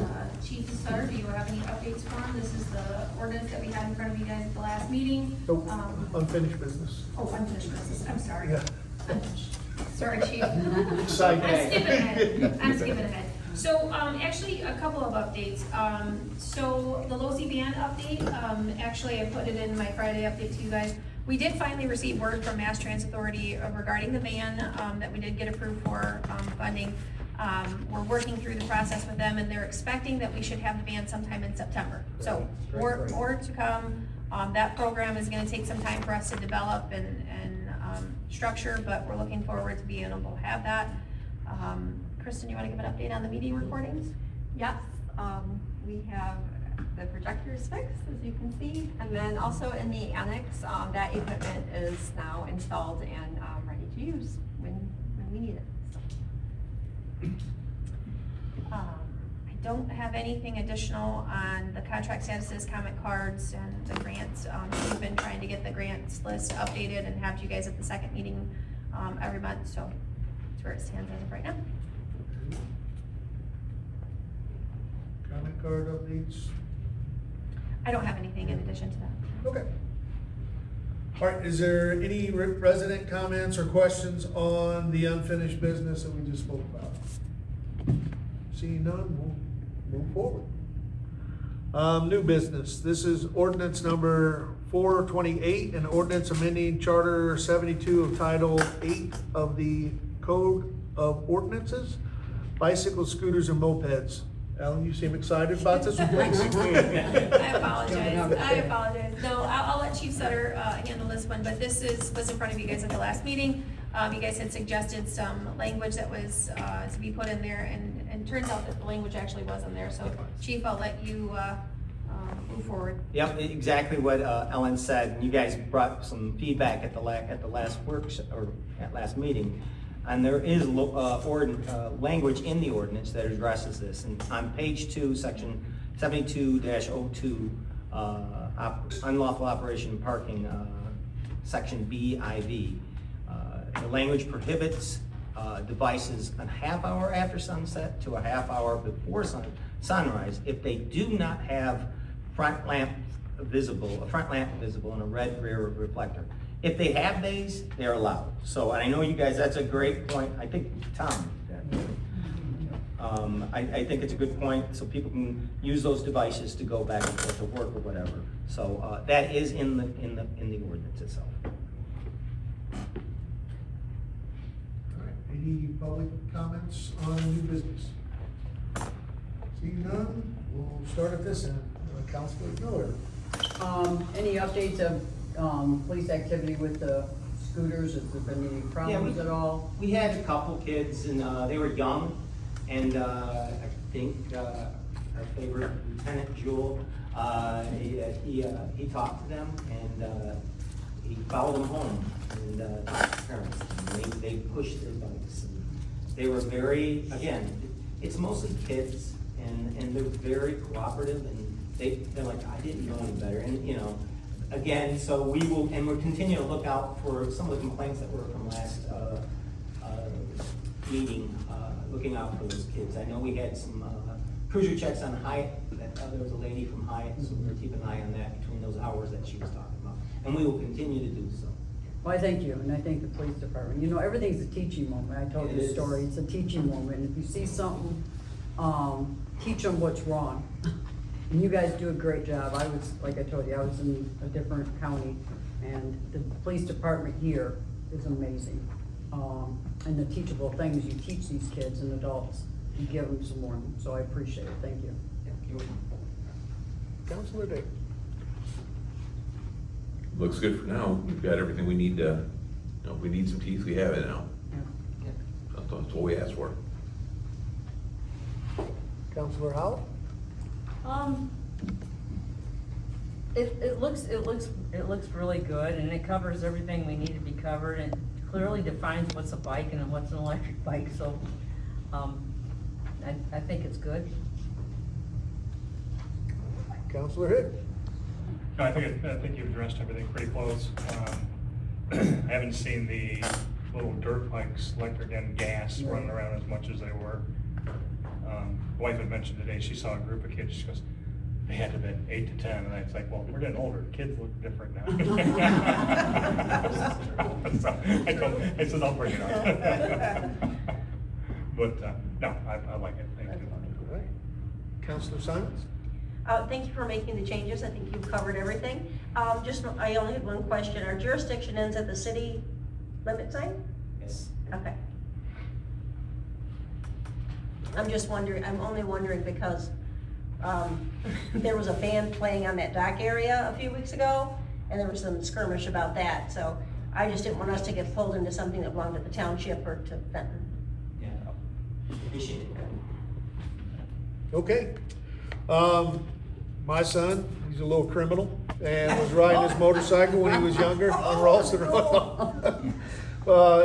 Chief Sutter, do you have any updates for him? This is the ordinance that we had in front of you guys at the last meeting. Nope, unfinished business. Oh, unfinished business, I'm sorry. Yeah. Sorry, Chief. I'm Excited. skipping ahead. So, actually, a couple of updates. So the Losi Band update, actually, I put it in my Friday update to you guys. We did finally receive word from Mass Transit Authority regarding the van, that we did get approved for, funding. We're working through the process with them, and they're expecting that we should have the van sometime in September. So, more to come. That program is gonna take some time for us to develop and structure, but we're looking forward to being able to have that. Kristen, you wanna give an update on the meeting recordings? Yes, we have the projectors fixed, as you can see, and then also in the annex, that equipment is now installed and ready to use when we need it. I don't have anything additional on the contract statuses, comment cards, and the grants. We've been trying to get the grants list updated and have you guys at the second meeting every month, so that's where it stands as of right now. Comment card updates? I don't have anything in addition to that. Okay. All right, is there any resident comments or questions on the unfinished business that we just spoke about? Seeing none, we'll move forward. New business, this is ordinance number 428, an ordinance amending Charter 72 of Title 8 of the Code of Ordinances, bicycles, scooters, and mopeds. Alan, you seem excited about this one, please. I apologize. No, I'll let Chief Sutter handle this one, but this was in front of you guys at the last meeting. You guys had suggested some language that was to be put in there, and turns out that the language actually was in there. So, Chief, I'll let you move forward. Yep, exactly what Ellen said. You guys brought some feedback at the last last meeting. And there is language in the ordinance that addresses this. And on page 2, section 72-02, unlawful operation and parking, section BIV. The language prohibits devices a half hour after sunset to a half hour before sunrise if they do not have a front lamp visible and a red rear reflector. If they have these, they're allowed. So, and I know you guys, that's a great point. I think, Tom, I think it's a good point, so people can use those devices to go back and forth to work or whatever. So, that is in the ordinance itself. All right, any public comments on new business? Seeing none, we'll start at this end. Councilor Miller. Any updates of police activity with the scooters? Has there been any problems at all? We had a couple kids, and they were young, and I think our favorite Lieutenant Jewel, he talked to them, and he followed them home and talked to parents. And they pushed their bikes. And they were very, again, it's mostly kids, and they're very cooperative, and they're like, I didn't know any better, and you know. Again, so we'll continue to look out for some of the complaints that were from last meeting, looking out for those kids. I know we had some cruiser checks on Hyatt, there was a lady from Hyatt, so we're keeping an eye on that between those hours that she was talking about. And we will continue to do so. Well, I thank you, and I thank the police department. You know, everything's a teaching moment. I told you the story, it's a teaching moment. If you see something, teach them what's wrong. And you guys do a great job. I was, like I told you, I was in a different county, and the police department here is amazing. And the teachable things you teach these kids and adults, you give them some more, so I appreciate it. Thank you. Councilor Day. Looks good for now. We've got everything we need to, we need some teeth, we have it now. That's what we asked for. Councilor Howell? It looks really good, and it covers everything we need to be covered, and clearly defines what's a bike and what's an electric bike, so, I think it's good. Councilor Hitt? No, I think you've addressed everything pretty close. I haven't seen the little dirt bikes, electric and gas, running around as much as they were. Wife had mentioned today, she saw a group of kids, she goes, they had to have been 8 to 10, and I was like, well, we're getting older, kids look different now. So I said, I'll bring it up. But, no, I like it, thank you. All right. Counselor Simons? Thank you for making the changes. I think you've covered everything. I only had one question. Our jurisdiction ends at the city limit sign? Yes. Okay. I'm just wondering, I'm only wondering because there was a band playing on that dock area a few weeks ago, and there was some skirmish about that, so I just didn't want us to get pulled into something that belonged to the township or to Fenton. Yeah, appreciate it. Okay. My son, he's a little criminal, and was riding his motorcycle when he was younger on Ralston Road.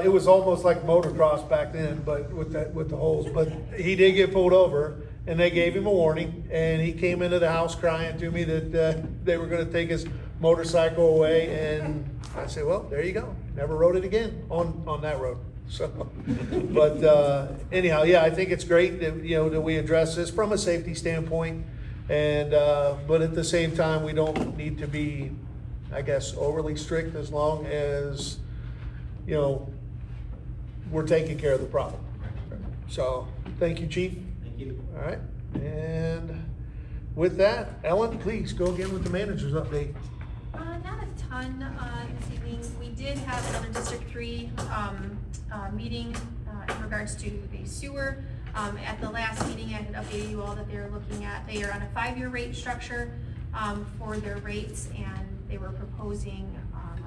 It was almost like motocross back then, but with the holes. But he did get pulled over, and they gave him a warning, and he came into the house crying to me that they were going to take his motorcycle away, and I said, well, there you go. Never rode it again on that road. So, but anyhow, yeah, I think it's great that that we address this from a safety standpoint, and but at the same time, we don't need to be, I guess, overly strict as long as we're taking care of the problem. So, thank you, Chief. Thank you. All right, and with that, Ellen, please go again with the manager's update. Not a ton this evening. We did have another District 3 meeting in regards to the sewer. At the last meeting, I had updated you all that they are on a 5-year rate structure for their rates, and they were proposing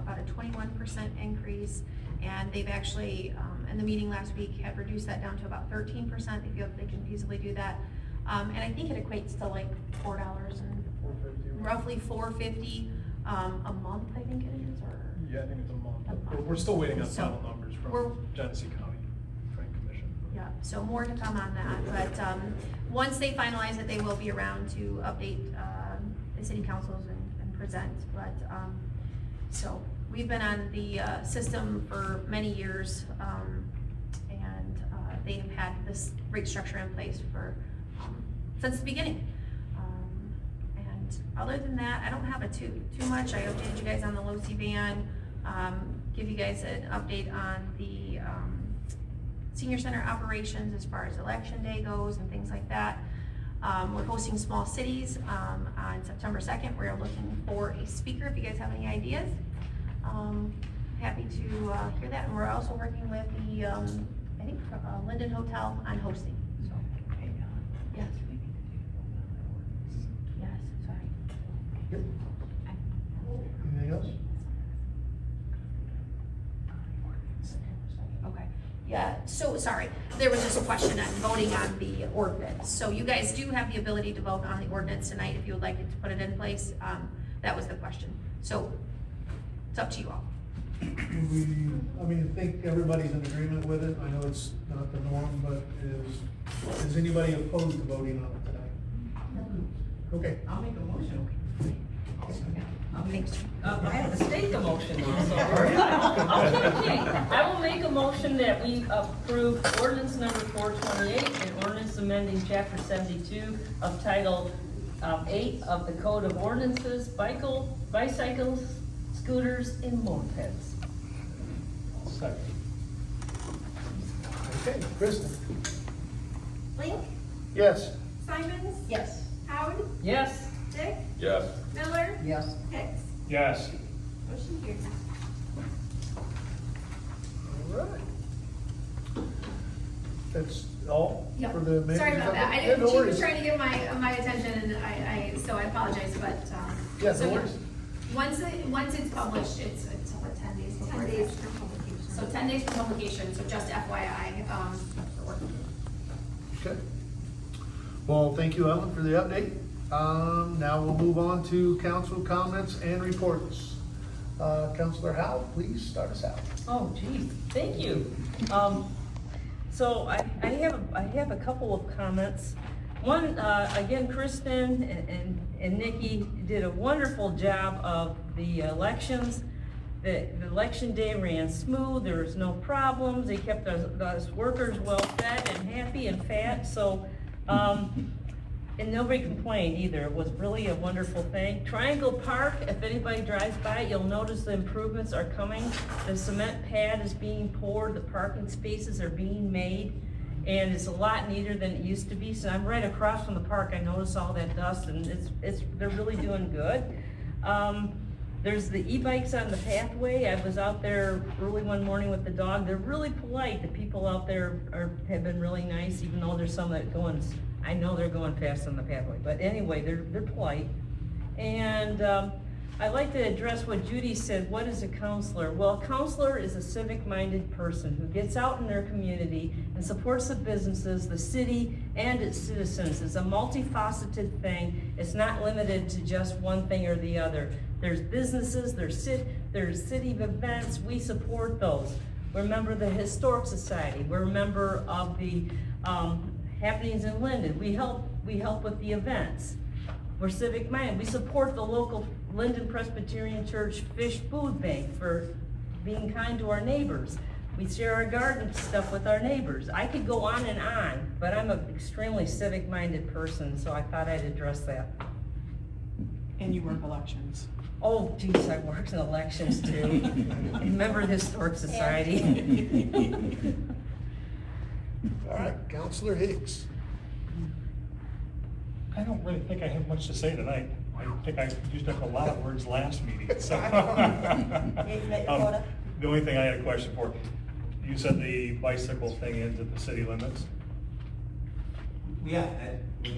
about a 21% increase. And they've actually, in the meeting last week, have reduced that down to about 13%. They feel that they can feasibly do that. And I think it equates to like $4 and roughly $4.50 a month, I think it is, or? Yeah, I think it's a month. We're still waiting on final numbers from Genesee County Planning Commission. Yeah, so more to come on that, but once they finalize it, they will be around to update the city councils and present, but so we've been on the system for many years, and they've had this rate structure in place for since the beginning. And other than that, I don't have it too much. I updated you guys on the low-C van, give you guys an update on the senior center operations as far as election day goes and things like that. We're hosting Small Cities on September 2nd. We're looking for a speaker if you guys have any ideas. Happy to hear that. And we're also working with the, I think, Linden Hotel on hosting. So, yes. Yes, sorry. Anything else? Okay, yeah, so, sorry, there was just a question on voting on the ordinance. So you guys do have the ability to vote on the ordinance tonight if you would like it to put it in place. That was the question. So, it's up to you all. I think everybody's in agreement with it. I know it's not the norm, but is anybody opposed to voting on it tonight? Okay. I'll make a motion. I have to state the motion now, so. Okay, I will make a motion that we approve ordinance number 428 and ordinance amending chapter 72 of title 8 of the Code of Ordinances, bicycles, scooters, and mopeds. Second. Okay, Kristen? Link, Yes. Simons, Yes. Howard, Yes. Dick, Yes. Miller, Yes. Hicks. Yes. Motion carries. All right. That's all Yep. for the manager's Sorry about that. I update? didn't, Yeah, no she was worries. trying to get my attention, and so I apologize, but, Yeah, so no worries. Once it's published, it's what, 10 days before? 10 days from publication. So 10 days from publication, so just FYI, for work. Okay. Well, thank you, Ellen, for the update. Now we'll move on to council comments and reports. Councilor Howe, please start us out. Oh, geez, thank you. So I have a couple of comments. One, again, Kristen and Nikki did a wonderful job of the elections. The election day ran smooth, there was no problems, they kept us workers well fed and happy and fat, so, and nobody complained either. It was really a wonderful thing. Triangle Park, if anybody drives by it, you'll notice the improvements are coming. The cement pad is being poured, the parking spaces are being made, and it's a lot neater than it used to be. So I'm right across from the park, I notice all that dust, and they're really doing good. There's the e-bikes on the pathway. I was out there early one morning with the dog. They're really polite. The people out there have been really nice, even though there's some that going, I know they're going fast on the pathway. But anyway, they're polite. And I'd like to address what Judy said. What is a counselor? Well, a counselor is a civic-minded person who gets out in their community and supports the businesses, the city, and its citizens. It's a multifaceted thing. It's not limited to just one thing or the other. There's businesses, there's city events, we support those. We're a member of the Historic Society, we're a member of the happenings in Linden. We help with the events. We're civic minded. We support the local Linden Presbyterian Church Fish Food Bank for being kind to our neighbors. We share our garden stuff with our neighbors. I could go on, but I'm an extremely civic minded person, so I thought I'd address that. And you work elections. Oh, geez, I worked in elections too. Member of the Historic Society. All right, Counselor Hicks. I don't really think I have much to say tonight. I think I used up a lot of words last meeting, so. The only thing I had a question for, you said the bicycle thing into the city limits? Yeah,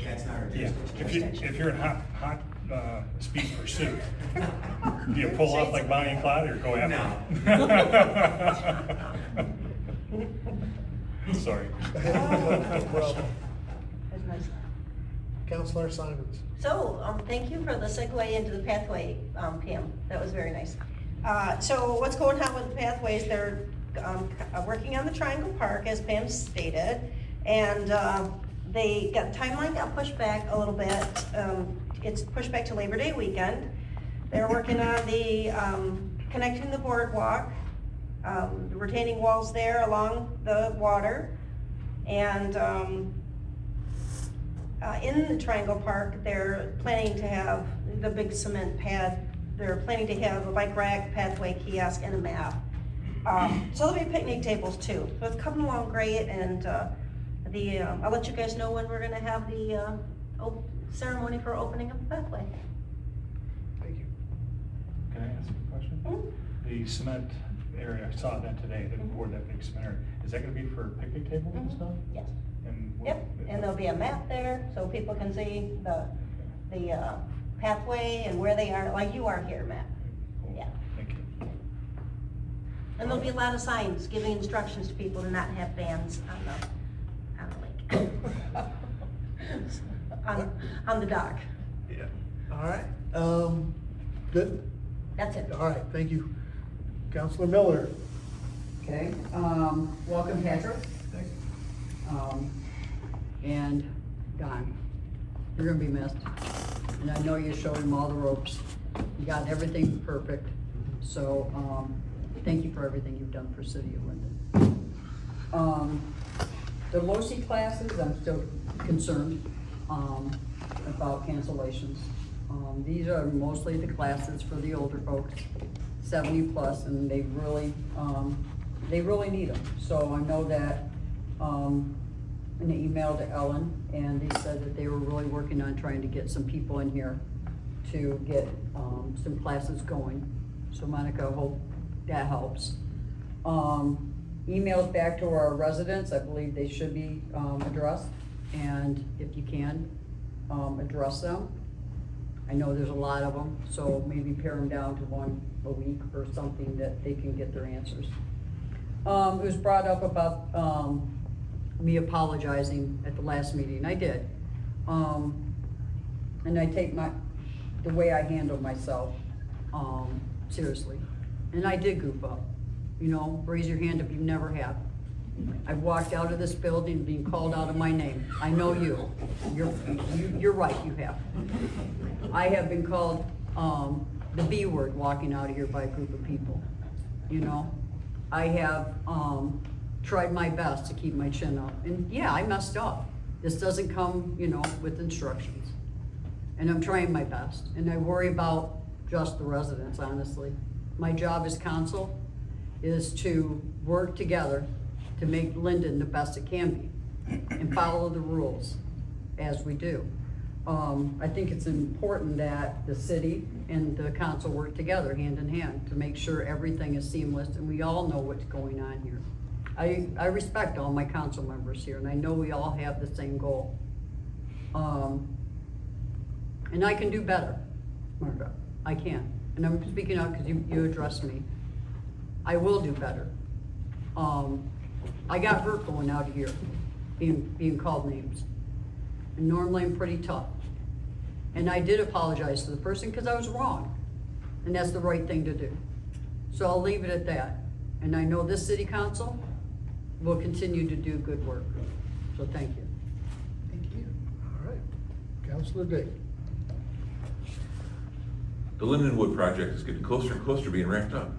that's not our jurisdiction. If you're in hot speed pursuit, do you pull off like Bonnie and Clyde or go after them? Sorry. Counselor Simons. So, thank you for the segue into the pathway, Pam. That was very nice. So what's going on with the pathways? They're working on the Triangle Park, as Pam stated, and the timeline got pushed back a little bit. It's pushed back to Labor Day weekend. They're working on the connecting the boardwalk, the retaining walls there along the water, and in the Triangle Park, they're planning to have the big cement pad. They're planning to have a bike rack, pathway, kiosk, and a map. So there'll be picnic tables too. So it's coming along great, and I'll let you guys know when we're gonna have the ceremony for opening up the pathway. Thank you. Can I ask a question? Mm-hmm. The cement area, I saw that today, they poured that big cement area. Is that gonna be for picnic tables and stuff? Yes. And Yep, and there'll be a map there, so people can see the pathway and where they are, like you are here, Matt. Yeah. Thank you. And there'll be a lot of signs giving instructions to people to not have vans on the lake. on the dock. Yeah. All right, good? That's it. All right, thank you. Counselor Miller. Okay, welcome Patrick. And Don, you're gonna be missed. And I know you showed him all the ropes. You got everything perfect. So, thank you for everything you've done for City of Linden. The LOCI classes, I'm still concerned, about cancellations. These are mostly the classes for the older folks, 70 plus, and they really need them. So I know that, an email to Ellen, and they said that they were really working on trying to get some people in here to get some classes going. So Monica, I hope that helps. Emails back to our residents, I believe they should be addressed, and if you can, address them. I know there's a lot of them, so maybe pare them down to one a week or something that they can get their answers. It was brought up about me apologizing at the last meeting. I did. And I take the way I handle myself seriously. And I did goof up. You know, raise your hand if you never have. I've walked out of this building being called out of my name. I know you're right, you have. I have been called the B word walking out of here by a group of people, you know? I have, tried my best to keep my chin up, and yeah, I messed up. This doesn't come, you know, with instructions. And I'm trying my best, and I worry about just the residents, honestly. My job as council is to work together to make Linden the best it can be, and follow the rules as we do. I think it's important that the city and the council work together hand in hand to make sure everything is seamless and we all know what's going on here. I respect all my council members here, and I know we all have the same goal. And I can do better, Marta, I can. And I'm speaking out because you addressed me. I will do better. I got hurt going out of here, being called names. And normally I'm pretty tough. And I did apologize to the person because I was wrong. And that's the right thing to do. So I'll leave it at that. And I know this city council will continue to do good work. So thank you. Thank you. All right, Councilor Dick. The Lindenwood project is getting closer and closer to being wrapped up.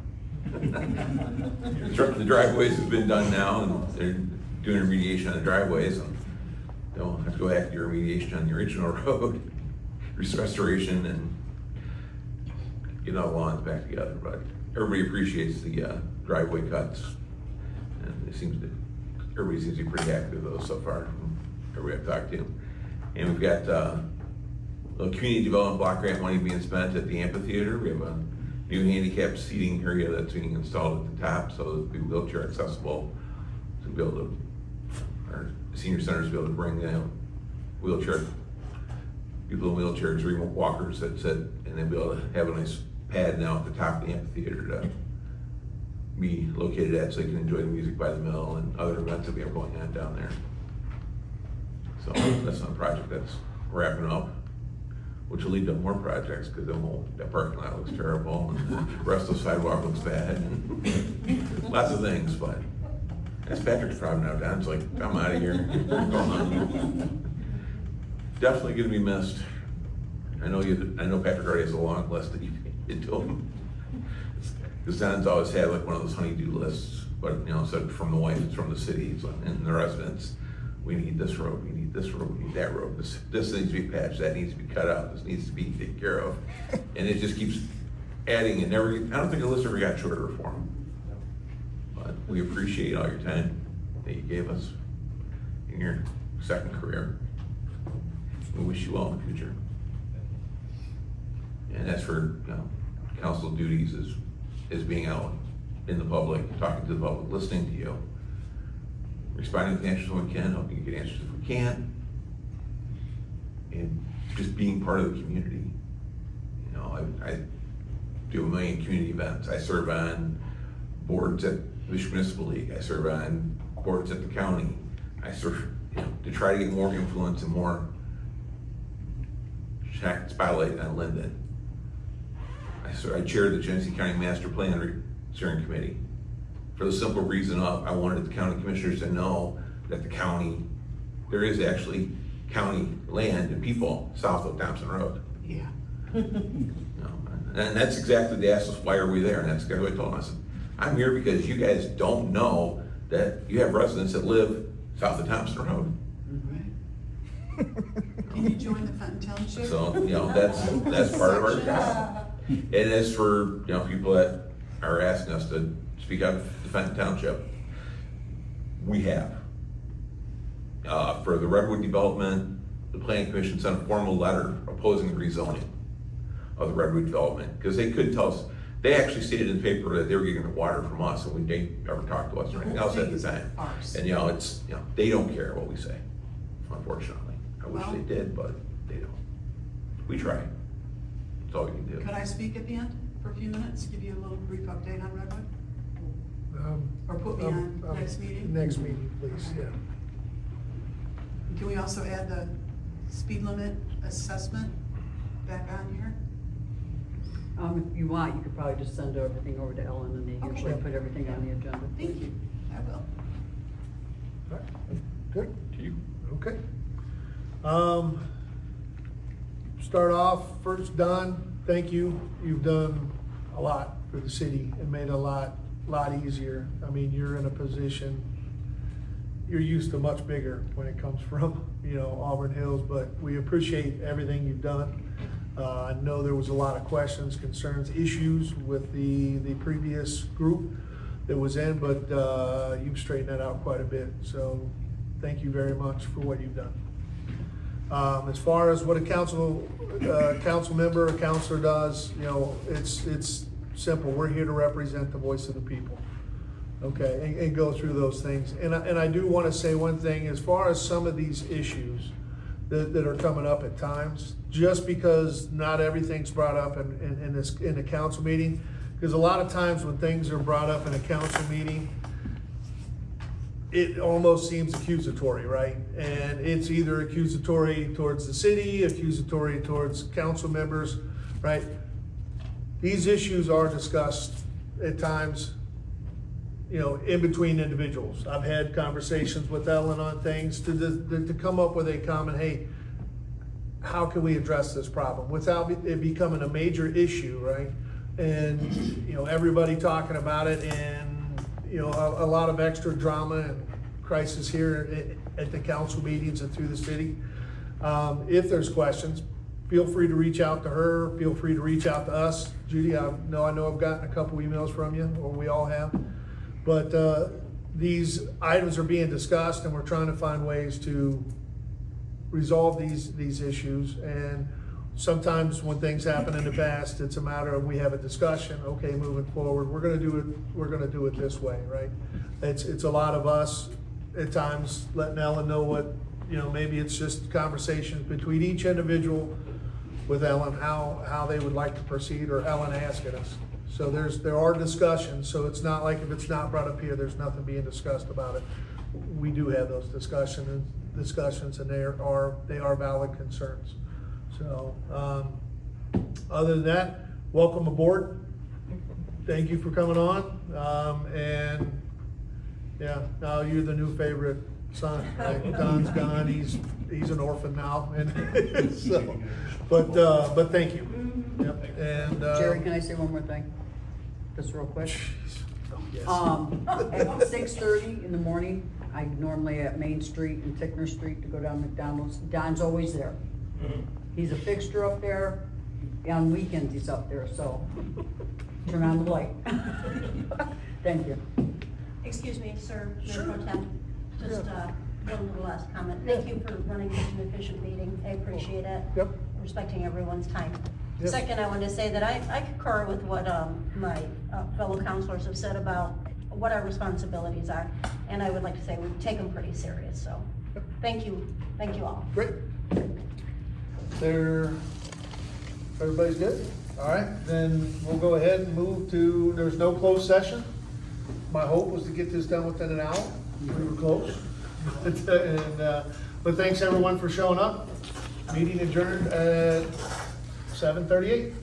The driveways have been done now, and they're doing remediation on the driveways, and they'll have to go back to your remediation on the original road, restoration, and get all the lawns back together. But everybody appreciates the driveway cuts, and everybody seems to be pretty happy with those so far, from everybody I've talked to. And we've got a community development block grant money being spent at the amphitheater. We have a new handicap seating area that's being installed at the top, so it'll be wheelchair accessible, to be able to, our senior centers be able to bring people in wheelchairs, remote walkers that sit, and they'll be able to have a nice pad now at the top of the amphitheater to be located at, so they can enjoy the music by the mill and other events that we have going on down there. So that's not a project that's wrapping up, which will lead to more projects, because that parking lot looks terrible, and the rest of the sidewalk looks bad, and lots of things, but that's Patrick's problem now, Don. It's like, I'm out of here. Definitely gonna be missed. I know Patrick already has a long list that you did to him. Because Don's always had like one of those honey-do lists, but instead from the wife, it's from the cities and the residents. We need this road, we need this road, we need that road. This needs to be patched, that needs to be cut out, this needs to be taken care of. And it just keeps adding and I don't think the list ever got shorter for him. But we appreciate all your time that you gave us in your second career. We wish you well in the future. And as for council duties is being out in the public, talking to the public, listening to you, responding with answers when we can, helping you get answers if we can, and just being part of the community. I do a million community events. I serve on boards at the Municipal League. I serve on boards at the county. I serve to try to get more influence and more spotlight on Linden. I chair the Genesee County Master Plan Steering Committee, for the simple reason of I wanted the county commissioners to know that the county, there is actually county land and people south of Thompson Road. Yeah. And that's exactly, they asked us, why are we there? And that's exactly what I told them. I said, I'm here because you guys don't know that you have residents that live south of Thompson Road. Can you join the Fenton Township? So, that's part of our job. And as for, people that are asking us to speak out for the Fenton Township, we have. For the Redwood development, the Planning Commission sent a formal letter opposing the rezoning of the Redwood development, because they could tell us, they actually stated in the paper that they were getting water from us, and they never talked to us or anything else at the time. And they don't care what we say, unfortunately. I wish they did, but they don't. We try. That's all we can do. Could I speak at the end for a few minutes, give you a little brief update on Redwood? Or put me on next meeting? Next meeting, please, yeah. Can we also add the speed limit assessment back on here? If you want, you could probably just send everything over to Ellen, and they usually put everything on the agenda. Thank you, I will. All right. Good. To you. Okay. Start off, first, Don, thank you. You've done a lot for the city and made it a lot easier. I mean, you're in a position, you're used to much bigger when it comes from, Auburn Hills, but we appreciate everything you've done. I know there was a lot of questions, concerns, issues with the previous group that was in, but you've straightened that out quite a bit. So thank you very much for what you've done. As far as what a council member or counselor does, it's simple. We're here to represent the voice of the people. Okay, and go through those things. And I do want to say one thing, as far as some of these issues that are coming up at times, just because not everything's brought up in a council meeting, because a lot of times when things are brought up in a council meeting, it almost seems accusatory, right? And it's either accusatory towards the city, accusatory towards council members, right? These issues are discussed at times, in between individuals. I've had conversations with Ellen on things to come up with a common, hey, how can we address this problem without it becoming a major issue, right? And, everybody talking about it and, a lot of extra drama and crisis here at the council meetings and through the city. If there's questions, feel free to reach out to her, feel free to reach out to us. Judy, I know I've gotten a couple emails from you, or we all have. But these items are being discussed, and we're trying to find ways to resolve these issues. And sometimes when things happen in the past, it's a matter of we have a discussion. Okay, moving forward, we're going to do it this way, right? It's a lot of us at times letting Ellen know what maybe it's just conversations between each individual with Ellen how they would like to proceed, or Ellen asking us. So there are discussions, so it's not like if it's not brought up here, there's nothing being discussed about it. We do have those discussions, and they are valid concerns. So other than that, welcome aboard. Thank you for coming on. And yeah, now you're the new favorite son. Like, Don's gone; he's an orphan now, and so. But thank you. Yep. And Jerry, can I say one more thing? Just real quick. Yes. At 6:30 in the morning, I normally at Main Street and Tickner Street to go down McDonald's. Don's always there. He's a fixture up there. On weekends, he's up there, so turn on the light. Thank you. Excuse me, sir, Sure. Mayor Pro Tem, just one little last comment. Thank you for running such an efficient meeting. I appreciate it. Yep. Respecting everyone's time. Yep. Second, I want to say that I concur with what my fellow counselors have said about what our responsibilities are, and I would like to say we take them pretty serious, so thank you all. Great. Everybody's good? All right, then we'll go ahead and move to, there's no closed session. My hope was to get this done within an hour. We were close. But thanks everyone for showing up. Meeting adjourned at 7:38.